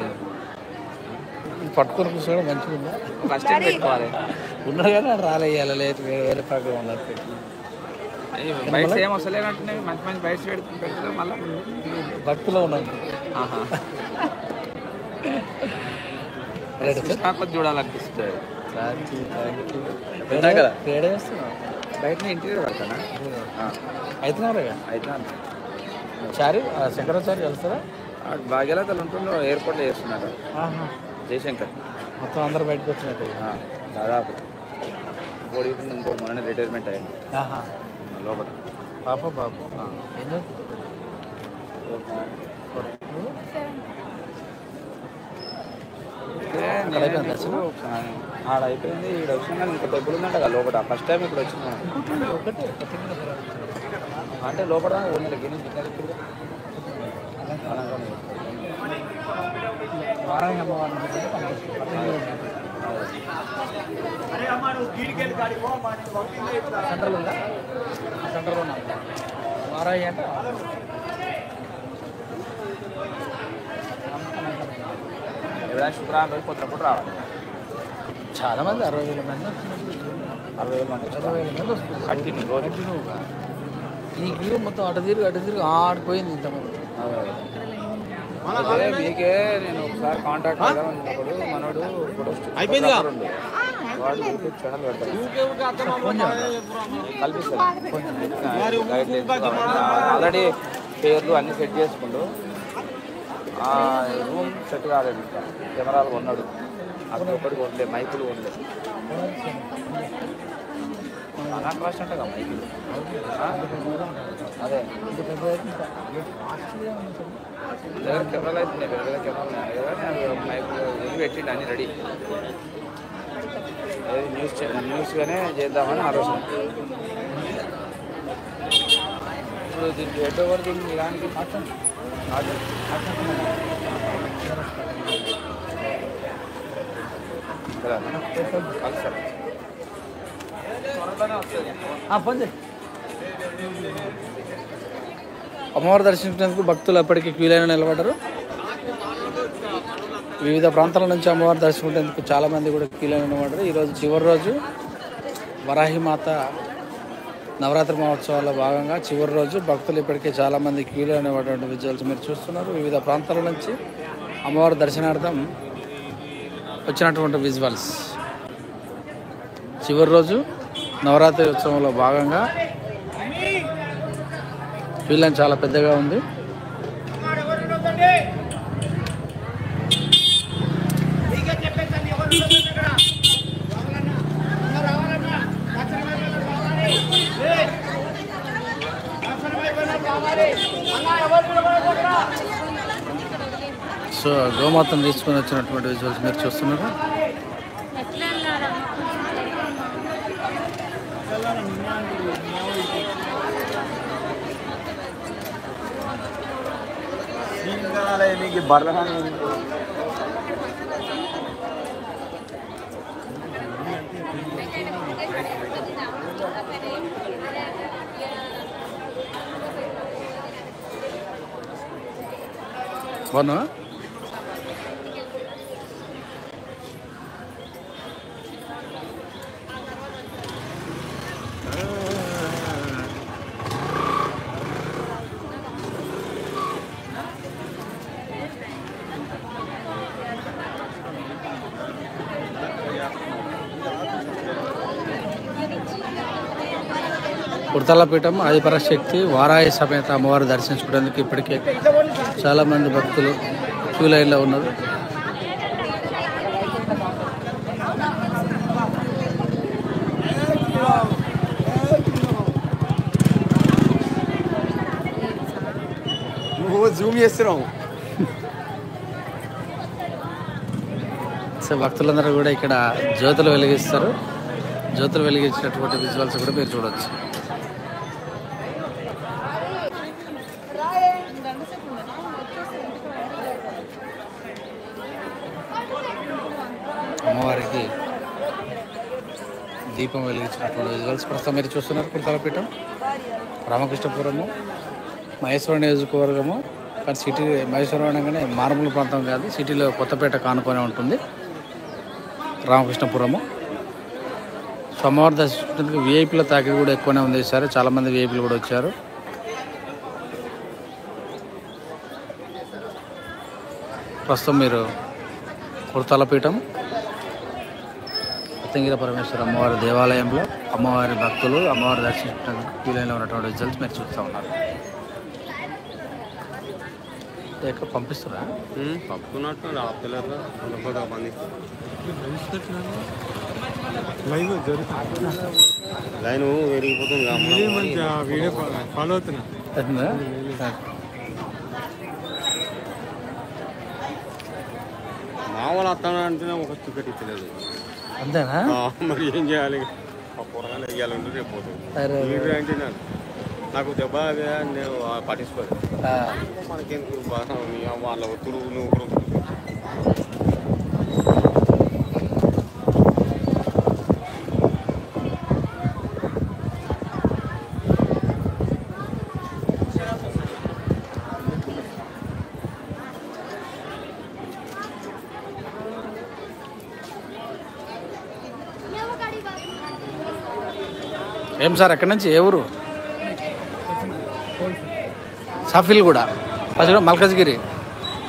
పట్టుకొని కూర్చోవడం మంచిగా ఉందా? ఫస్ట్ టైం పెట్టుకోవాలి ఉన్నారు కానీ రాలేయాలి లేదు వేరే ప్రోగ్రామ్ ఉన్నారు బయట ఏం వస్తలేనట్టు మంచి బయట పెడుతుంది మళ్ళీ భక్తులో ఉన్నాను చూడాలనిపిస్తుంది. కదా పేడ వేస్తున్నావు బయట ఇంటీరియర్ పడతానా అవుతున్నారా అవుతున్నా చారి శంకరాచారి వెళ్తారా? భాగ్యలతలు ఉంటుండో ఎయిర్పోర్ట్లో చేస్తున్నారు. జయశంకర్ మొత్తం అందరూ బయటకు వచ్చినట్టు దాదాపు ఇంకోటి మొన్న రిటైర్మెంట్ అయ్యింది లోపల పాప బాబు ఆడ అయిపోయింది ఇక్కడ వచ్చిన ఇంకా డబ్బులు ఉందంట కదా లోపల ఫస్ట్ టైం ఇప్పుడు వచ్చింది అంటే లోపల సెంటర్లో ఉందా సెంటర్లో ఉన్నా వారాయి అంటే ఎవరైనా శుక్రవారం రోజు కొత్తప్పుడు రావాలి చాలా మంది 60,000 మంది 60,000 మంది 60,000 మంది వస్తుంది కంటిన్యూ రోజు ఈ క్యూ మొత్తం అటు తిరిగి ఆడిపోయింది ఇంతమంది. అదే మీకే నేను ఒకసారి కాంటాక్ట్ చేద్దామన్నప్పుడు మనోడు అయిపోయిందిగా వాడు యూట్యూబ్ ఛానల్ పెడతాడు కల్పిస్తాడు ఆల్రెడీ పేర్లు అన్నీ సెట్ చేసుకుంటూ రూమ్ సెట్ కాలేదు ఇంకా కెమెరాలు కొన్నాడు అక్కడ ఒకటి కొనలే మైకులు కొనలే అనాక్రాస్ట్ అంటే కదా మైకులు అదే దగ్గర కెమెరాలు అవుతున్నాయి వేరే వేరే కెమెరాలు ఉన్నాయి కదా మైకులు పెట్టిండి అన్నీ రెడీ న్యూస్గానే చేద్దామని ఆలోచన ఇప్పుడు దీనికి హెడ్ ఓవర్ దీనికి దానికి అమ్మవారు దర్శించినందుకు భక్తులు అప్పటికి క్యూలైన నిలబడ్డారు. వివిధ ప్రాంతాల నుంచి అమ్మవారు దర్శించుకునేందుకు చాలామంది కూడా క్యూలైన నిలబడ్డారు. ఈరోజు చివరి రోజు వరాహిమాత నవరాత్రి మహోత్సవాల్లో భాగంగా చివరి రోజు భక్తులు ఇప్పటికే చాలామంది క్యూలో అనేటువంటి విజువల్స్ మీరు చూస్తున్నారు. వివిధ ప్రాంతాల నుంచి అమ్మవారి దర్శనార్థం వచ్చినటువంటి విజువల్స్. చివరి రోజు నవరాత్రి ఉత్సవంలో భాగంగా వీళ్ళని చాలా పెద్దగా ఉంది. సో గోమాతను తీసుకొని వచ్చినటువంటి విజువల్స్ మీరు చూస్తున్నారు. మీకు బర్ల బాగున్నా కుర్తాలపీఠం ఆదిపరాశక్తి వారాయి సమేత అమ్మవారు దర్శించుకోవడానికి ఇప్పటికే చాలామంది భక్తులు క్యూ లైన్లో ఉన్నారు. జూమ్ చేస్తున్నావు. సో భక్తులందరూ కూడా ఇక్కడ జ్యోతులు వెలిగిస్తారు. జ్యోతులు వెలిగించినటువంటి విజువల్స్ కూడా మీరు చూడవచ్చు. అమ్మవారికి దీపం వెలిగించినటువంటి విజువల్స్ ప్రస్తుతం మీరు చూస్తున్నారు. కుర్తాలపీఠం రామకృష్ణపురము మహేశ్వర నియోజకవర్గము. కానీ సిటీ మహేశ్వరం అనగానే మారుమూల ప్రాంతం కాదు, సిటీలో కొత్తపేట కానుకొని ఉంటుంది రామకృష్ణపురము. సో అమ్మవారి దర్శించడానికి విఐపీల తాకిడి కూడా ఎక్కువనే ఉంది. సరే చాలామంది విఐపీలు కూడా వచ్చారు. ప్రస్తుతం మీరు కుర్తాలపీఠం ఉత్తంగిర పరమేశ్వర అమ్మవారి దేవాలయంలో అమ్మవారి భక్తులు అమ్మవారి దర్శించడానికి క్యూలైన్లో ఉన్నటువంటి రిజల్ట్స్ మీరు చూస్తూ ఉన్నారు. ఎక్కడ పంపిస్తురా? పంపుతున్నట్టు రాలేదు మంది లైన్ పెరిగిపోతుంది వీడియో ఫాలో అవుతున్నా. మా వాళ్ళు వస్తాను అంటే ఒక టికెట్ ఇచ్చలేదు. అంతేనా? మరి ఏం చేయాలి? పొరగానే వెయ్యాలంటే రేపు పోతుంది అంటే నాకు దెబ్బ అదే నేను పట్టించుకోలేదు. మనకెందుకు బాగా వాళ్ళ ఒత్తులు నువ్వు ఏం సార్ ఎక్కడి నుంచి? ఏ ఊరు? సాఫిల్ కూడా ఫస్ట్ మల్కజ్గిరి.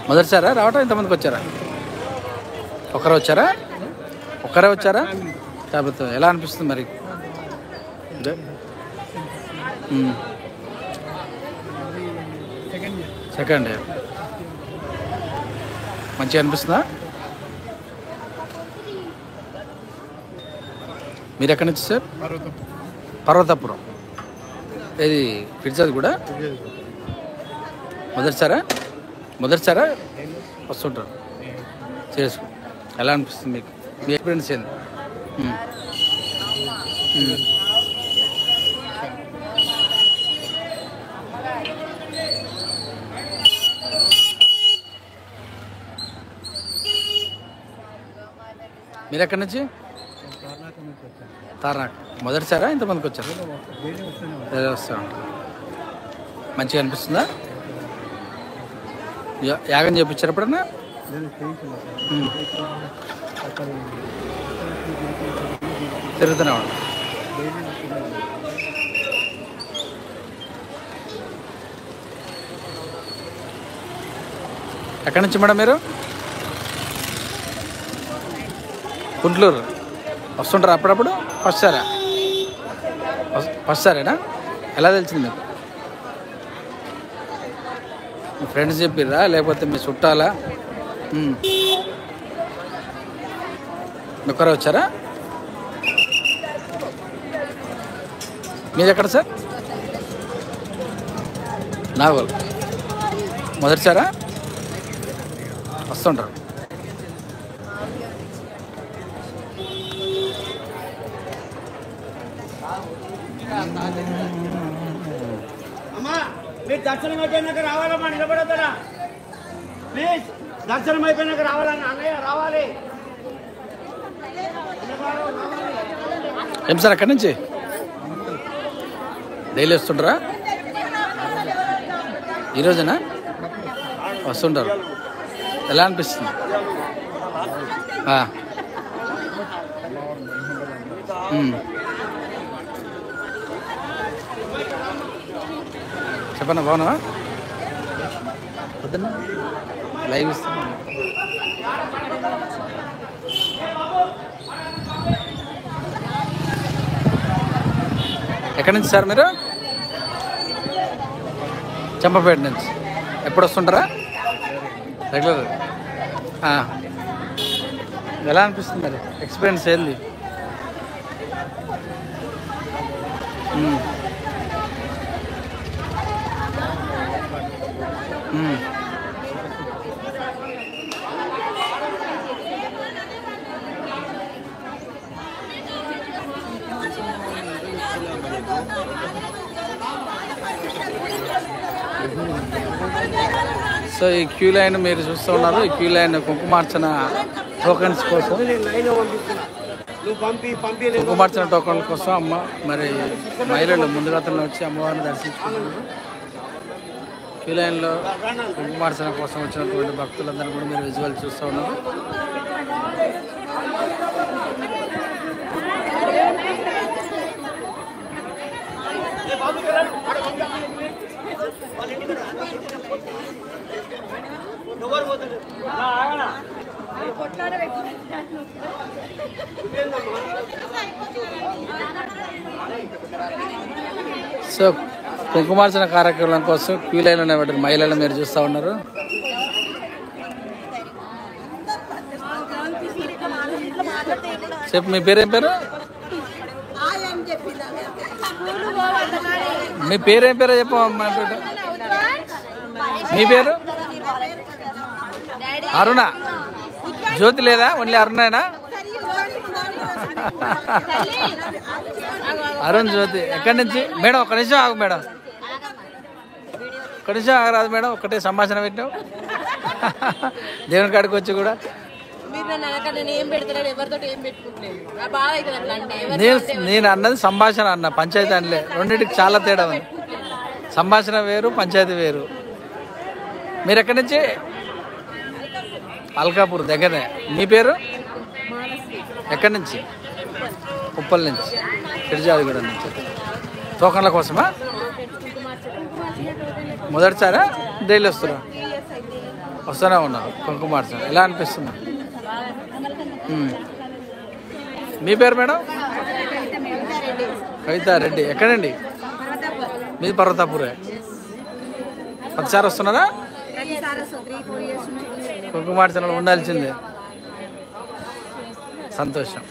మొదటిసారా రావటం? ఇంతమందికి వచ్చారా? ఒక్కరే వచ్చారా? ఒక్కరే వచ్చారా? కాబట్టి ఎలా అనిపిస్తుంది మరి? సెకండ్ ఇయర్ మంచిగా అనిపిస్తుందా? మీరు ఎక్కడి నుంచి సార్? పర్వతాపురం. ఇది ఫిర్జాద్ కూడా మొదటిసారా వస్తుంటారు? చేసుకో. ఎలా అనిపిస్తుంది మీకు? మీ ఎక్స్పీరియన్స్ ఏంది? మీరు ఎక్కడి నుంచి? తార్నాక్. మొదటిసారా ఇంతమందికి వచ్చారు? వస్తా ఉంటారు. మంచిగా అనిపిస్తుందా? యాగం చేయించారు ఎప్పుడన్నా? తిరుగుతూనే ఉంటాం. ఎక్కడి నుంచి మేడం మీరు? గుంటూరు. వస్తుంటారా అప్పుడప్పుడు? ఫస్ట్ సారేనా? ఎలా తెలిసింది మీకు? మీ ఫ్రెండ్స్ చెప్పిర్రా లేకపోతే మీ చుట్టాలా? ఒక్కరే వచ్చారా? మీది ఎక్కడ సార్? నాగోల్. మొదటిసారా వస్తుంటారు? అమ్మా మీరు దర్శనం అయిపోయినాక రావాలమ్మా, నిలబడతారా ప్లీజ్? దర్శనం అయిపోయినాక రావాలన్నా, అన్నయ్య రావాలి. ఏం సార్ అక్కడి నుంచి డైలీ వస్తుంటారా? ఈరోజేనా వస్తుంటారు? ఎలా అనిపిస్తుంది? చెప్పన్నా, బాగున్నావా? పొద్దున్న లైవ్ ఇస్తున్నా. ఎక్కడి నుంచి సార్ మీరు? చంపపేట నుంచి. ఎప్పుడు వస్తుంటారా? రెగ్యులర్. ఎలా అనిపిస్తుంది మరి? ఎక్స్పీరియన్స్ ఏంది? సో ఈ క్యూ లైన్ మీరు చూస్తూ ఉన్నారు. ఈ క్యూ లైన్ కుంకుమార్చన టోకన్స్ కోసం, కుంకుమార్చన టోకన్ల కోసం అమ్మ మరి మహిళలు ముందుగా వచ్చి అమ్మవారిని దర్శించుకుంటున్నారు. క్యూ లైన్లో కుంకుమార్చన కోసం వచ్చినటువంటి భక్తులందరూ కూడా మీరు విజువల్ చూస్తూ ఉన్నారు. సో కుంకుమార్చన కార్యక్రమం కోసం క్యూ లైన్లో ఉన్నటువంటి మహిళలు మీరు చూస్తూ ఉన్నారు. చెప్పు మీ పేరు ఏం పేరు? మీ పేరు ఏం పేరు చెప్పు. మీ పేరు? అరుణ. జ్యోతి లేదా? ఓన్లీ అరుణేనా? అరుణ్ జ్యోతి. ఎక్కడి నుంచి మేడం? ఒక్క నిమిషం ఆగు మేడం, ఒక్క నిమిషం ఆగరాదు మేడం. ఒక్కటే సంభాషణ పెట్టావు దేవుని కాడికి వచ్చి కూడా. నేను అన్నది సంభాషణ అన్న, పంచాయతీ అనలే. రెండింటికి చాలా తేడా ఉంది. సంభాషణ వేరు, పంచాయతీ వేరు. మీరు ఎక్కడి నుంచి? అల్కాపూర్ దగ్గరనే. మీ పేరు? ఎక్కడి నుంచి? ఉప్పల్ నుంచి, కిర్జాదిగూడ నుంచి. టోకన్ల కోసమా? మొదటిసారా? డైలీ వస్తున్నా? వస్తూనే ఉన్నారు. కుంకుమార్చన ఎలా అనిపిస్తుంది? మీ పేరు మేడం? కవితారెడ్డి. ఎక్కడండి మీది? పర్వతాపూరే. ప్రతిసారి వస్తున్నారా? కుంకుమార్చనలో ఉండాల్సిందే. సంతోషం.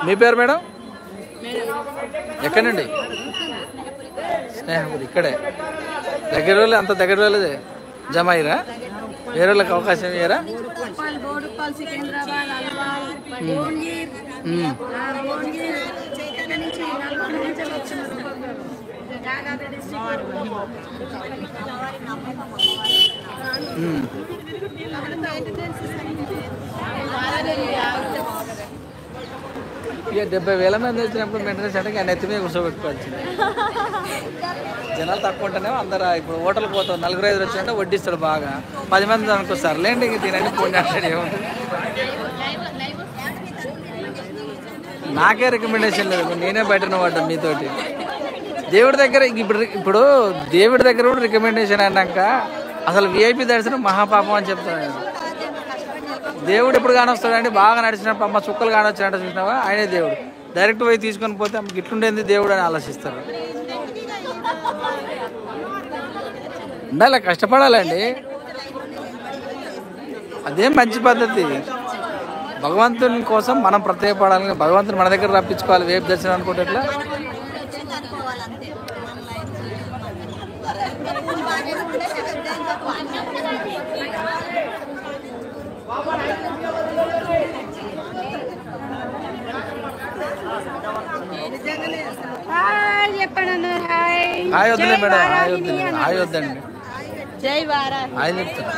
మీ పేరు మేడం? ఎక్కడండి? స్నేహపురి. ఇక్కడే దగ్గర వాళ్ళు, అంత దగ్గర వాళ్ళదే జమ అయ్యారా? వేరే వాళ్ళకి అవకాశం ఇయ్యారా? ఇక 70,000 మంది వచ్చినప్పుడు మెయింటెనెన్స్ అంటే ఆయన ఎత్తి మీద కూర్చోబెట్టుకోవాల్సింది. జనాలు తక్కువ ఉంటేనేమో అందరూ ఇప్పుడు హోటల్కి పోతాం, 4-5 వచ్చినట్టే వడ్డిస్తాడు బాగా. 10 మంది అనుకొస్తారు. లేండి ఇంక తినండి పోండి అంటాడు. ఏముంటుంది? నాకే రికమెండేషన్ లేదు, నేనే బయటను పడ్డాను మీతోటి. దేవుడి దగ్గర ఇప్పుడు దేవుడి దగ్గర కూడా రికమెండేషన్ అన్నాక అసలు విఐపి దర్శనం మహాపాపం అని చెప్తాను. దేవుడు ఎప్పుడు కానొస్తాడండి? బాగా నడిచినప్పుడు అమ్మ చుక్కలు కానొచ్చినట్టు చూసినావా? ఆయనే దేవుడు. డైరెక్ట్ పోయి తీసుకొని పోతే ఇట్లుండేది దేవుడు అని ఆలోచిస్తారు. ఉండాలి, కష్టపడాలండి. అదేం మంచి పద్ధతి. భగవంతుని కోసం మనం ప్రత్యేకపడాలి. భగవంతుని మన దగ్గర రప్పించుకోవాలి. వేపు దర్శనం అనుకుంటే ఎట్లా? హాయ్ వద్దులే మేడం, హాయ్ వద్దులే, హాయ్ వద్దండి. హాయ్ చెప్తాను.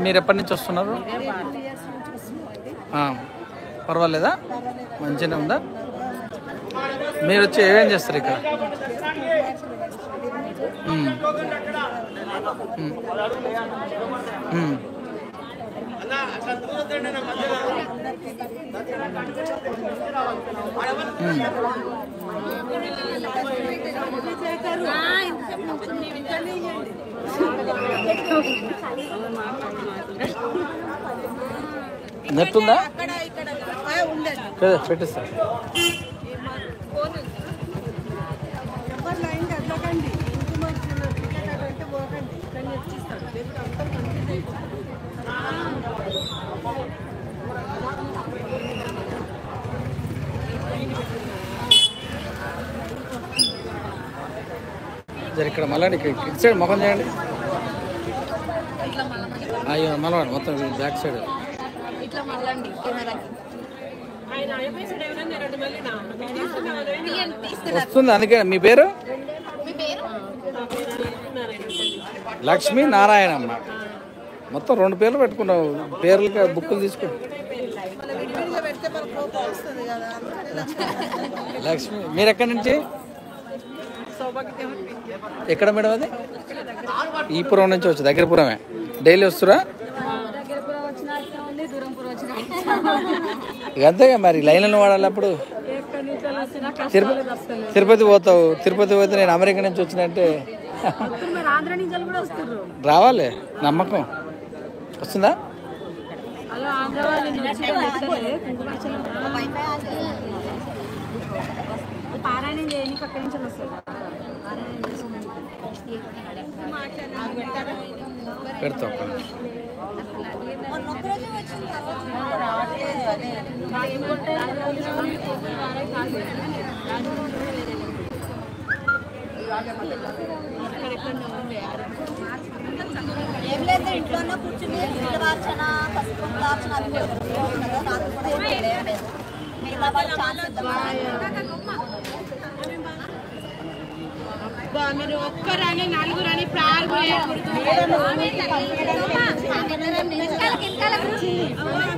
మీరు ఎప్పటి నుంచి వస్తున్నారు? పర్వాలేదా? మంచిగానే ఉందా? మీరు వచ్చి ఏమేం చేస్తారు ఇక్కడ? నెట్ ఉందా? పెట్టిస్తా. ఇక్కడ మళ్ళీ ఇటు సైడ్ ముఖం చేయండి. అయ్యో మళ్ళీ మొత్తం బ్యాక్ సైడ్ వస్తుంది. అందుకే మీ పేరు? లక్ష్మీ నారాయణమ్మ. మొత్తం 2 పేర్లు పెట్టుకున్నావు. పేర్లు బుక్కులు తీసుకో. లక్ష్మి. మీరు ఎక్కడి నుంచి? ఎక్కడ మేడం అది? ఈపురం నుంచి వచ్చి దగ్గరపురమే. డైలీ వస్తురా? అంతేగా మరి లైన్లను వాడాలి. అప్పుడు తిరుపతి పోతావు. తిరుపతి పోతే నేను అమెరికా నుంచి వచ్చినంటే రావాలి. నమ్మకం వస్తుందా? పారాయణం చేయని పక్క నుంచి వస్తుంది పెడతాం ఏం లేదు ఇంట్లోనే కూర్చుని శిలవార్చన పసుపులార్చన అవి కదా రాత్రి కూడా ఏం లేదు మిగతా వాళ్ళు మీరు ఒక్కరని నలుగురని ప్రార్థన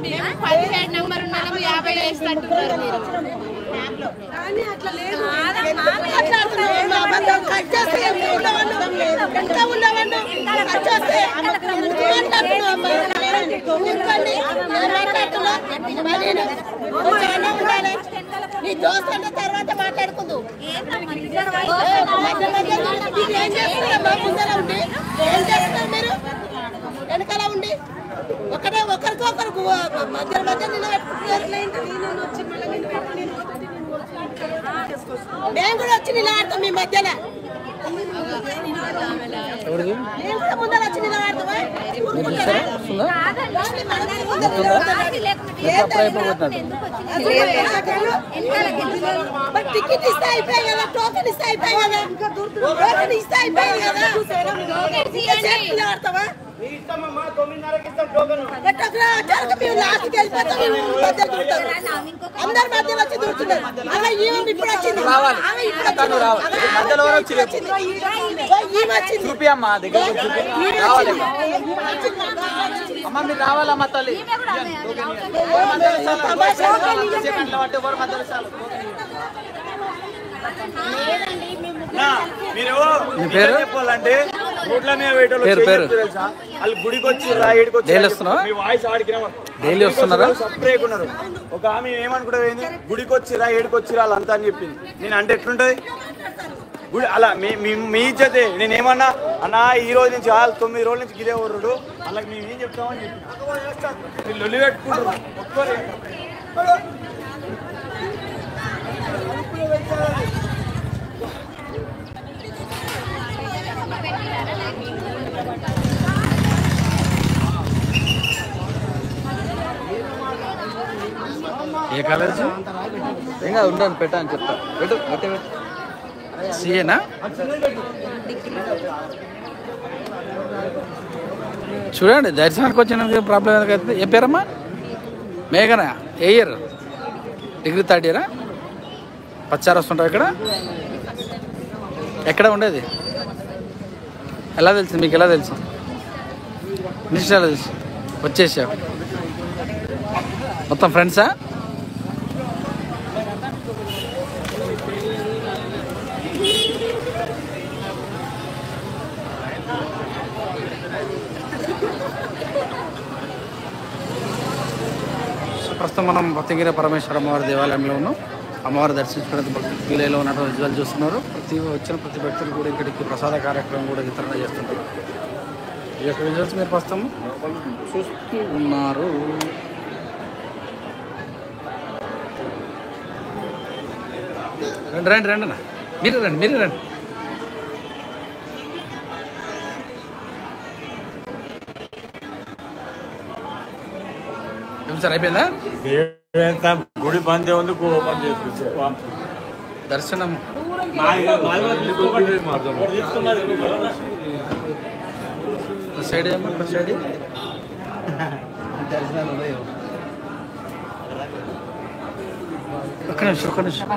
మేము 17 నెంబర్ ఉన్నాము 50 వేస్తున్నారు నీ దోస్తు అంటే తర్వాత మాట్లాడుకుందు మీరు వెనకాల ఉండి ఒకరికొకరు మధ్య మధ్య మేము కూడా వచ్చి నిలబడతాం మీ మధ్యన మేము కూడా ముందర వచ్చి నిలబడతామా టికెట్ ఇస్తే అయిపోయాయి కదా టోకెన్ ఇస్తే అయిపోయాయి కదా టోకెన్ ఇస్తే అయిపోయాయి కదా నిలబడతావా అందరు మధ్య వచ్చి దూరుతున్నారు అలా ఇప్పుడు వచ్చింది అమ్మ మీరు రావాలమ్మ తల్లి మీరు చెప్పాలంటే రోడ్ల మీద తెలుసా వాళ్ళు గుడికి వచ్చి డైలీ వస్తున్నారా సపరేట్ ఉన్నారు. ఒక ఆమె ఏమనుకుంటా గుడికి వచ్చిరా ఏడుకి వచ్చిరా వాళ్ళంతా అని చెప్పింది. నేను అంటే ఎట్లుంటది గుడి అలా మీ ఇజ్జతే. నేనేమన్నా అన్నా ఈ రోజు నుంచి 9 రోజుల నుంచి గిదే ఊరుడు అలాగే మేము ఏం చెప్తామని చెప్పి లొల్లి పెట్టుకుంటారు. ఏ కలర్ ఇంకా ఉండని పెట్టా అని చెప్తా పెట్టు పెట్టే సిఏనా చూడండి దర్శనానికి వచ్చిన ప్రాబ్లం ఎందుకైతే ఏ పేరమ్మా మేఘనా ఏ ఇయర్ డిగ్రీ 3rd ఇయరా పచ్చారు వస్తుంటావు ఇక్కడ ఎక్కడ ఉండేది ఎలా తెలుసు మీకు ఎలా తెలుసు నిశ్చయాలు తెలుసు వచ్చేసావు మొత్తం ఫ్రెండ్సా ప్రస్తుతం మనం భక్తిగిరి పరమేశ్వర అమ్మవారి దేవాలయంలో ఉన్నాం. అమ్మవారు దర్శించుకునే భక్తులు వీలైలో ఉన్నటువంటి విజువల్ చూస్తున్నారు. వచ్చిన ప్రతి వ్యక్తులు కూడా ఇక్కడికి ప్రసాద కార్యక్రమం కూడా వితరణ చేస్తుంటారు. ఈ యొక్క విజువల్స్ మీరు ప్రస్తుతం చూస్తూ ఉన్నారు. రండి రండి రండి అన్న మీరు రండి సార్ అయిపోయిందా గుడి బందే ఉంది దర్శనం సైడ్ ఏమో సైడ్ దర్శనాలు ఒక్క నిమిషం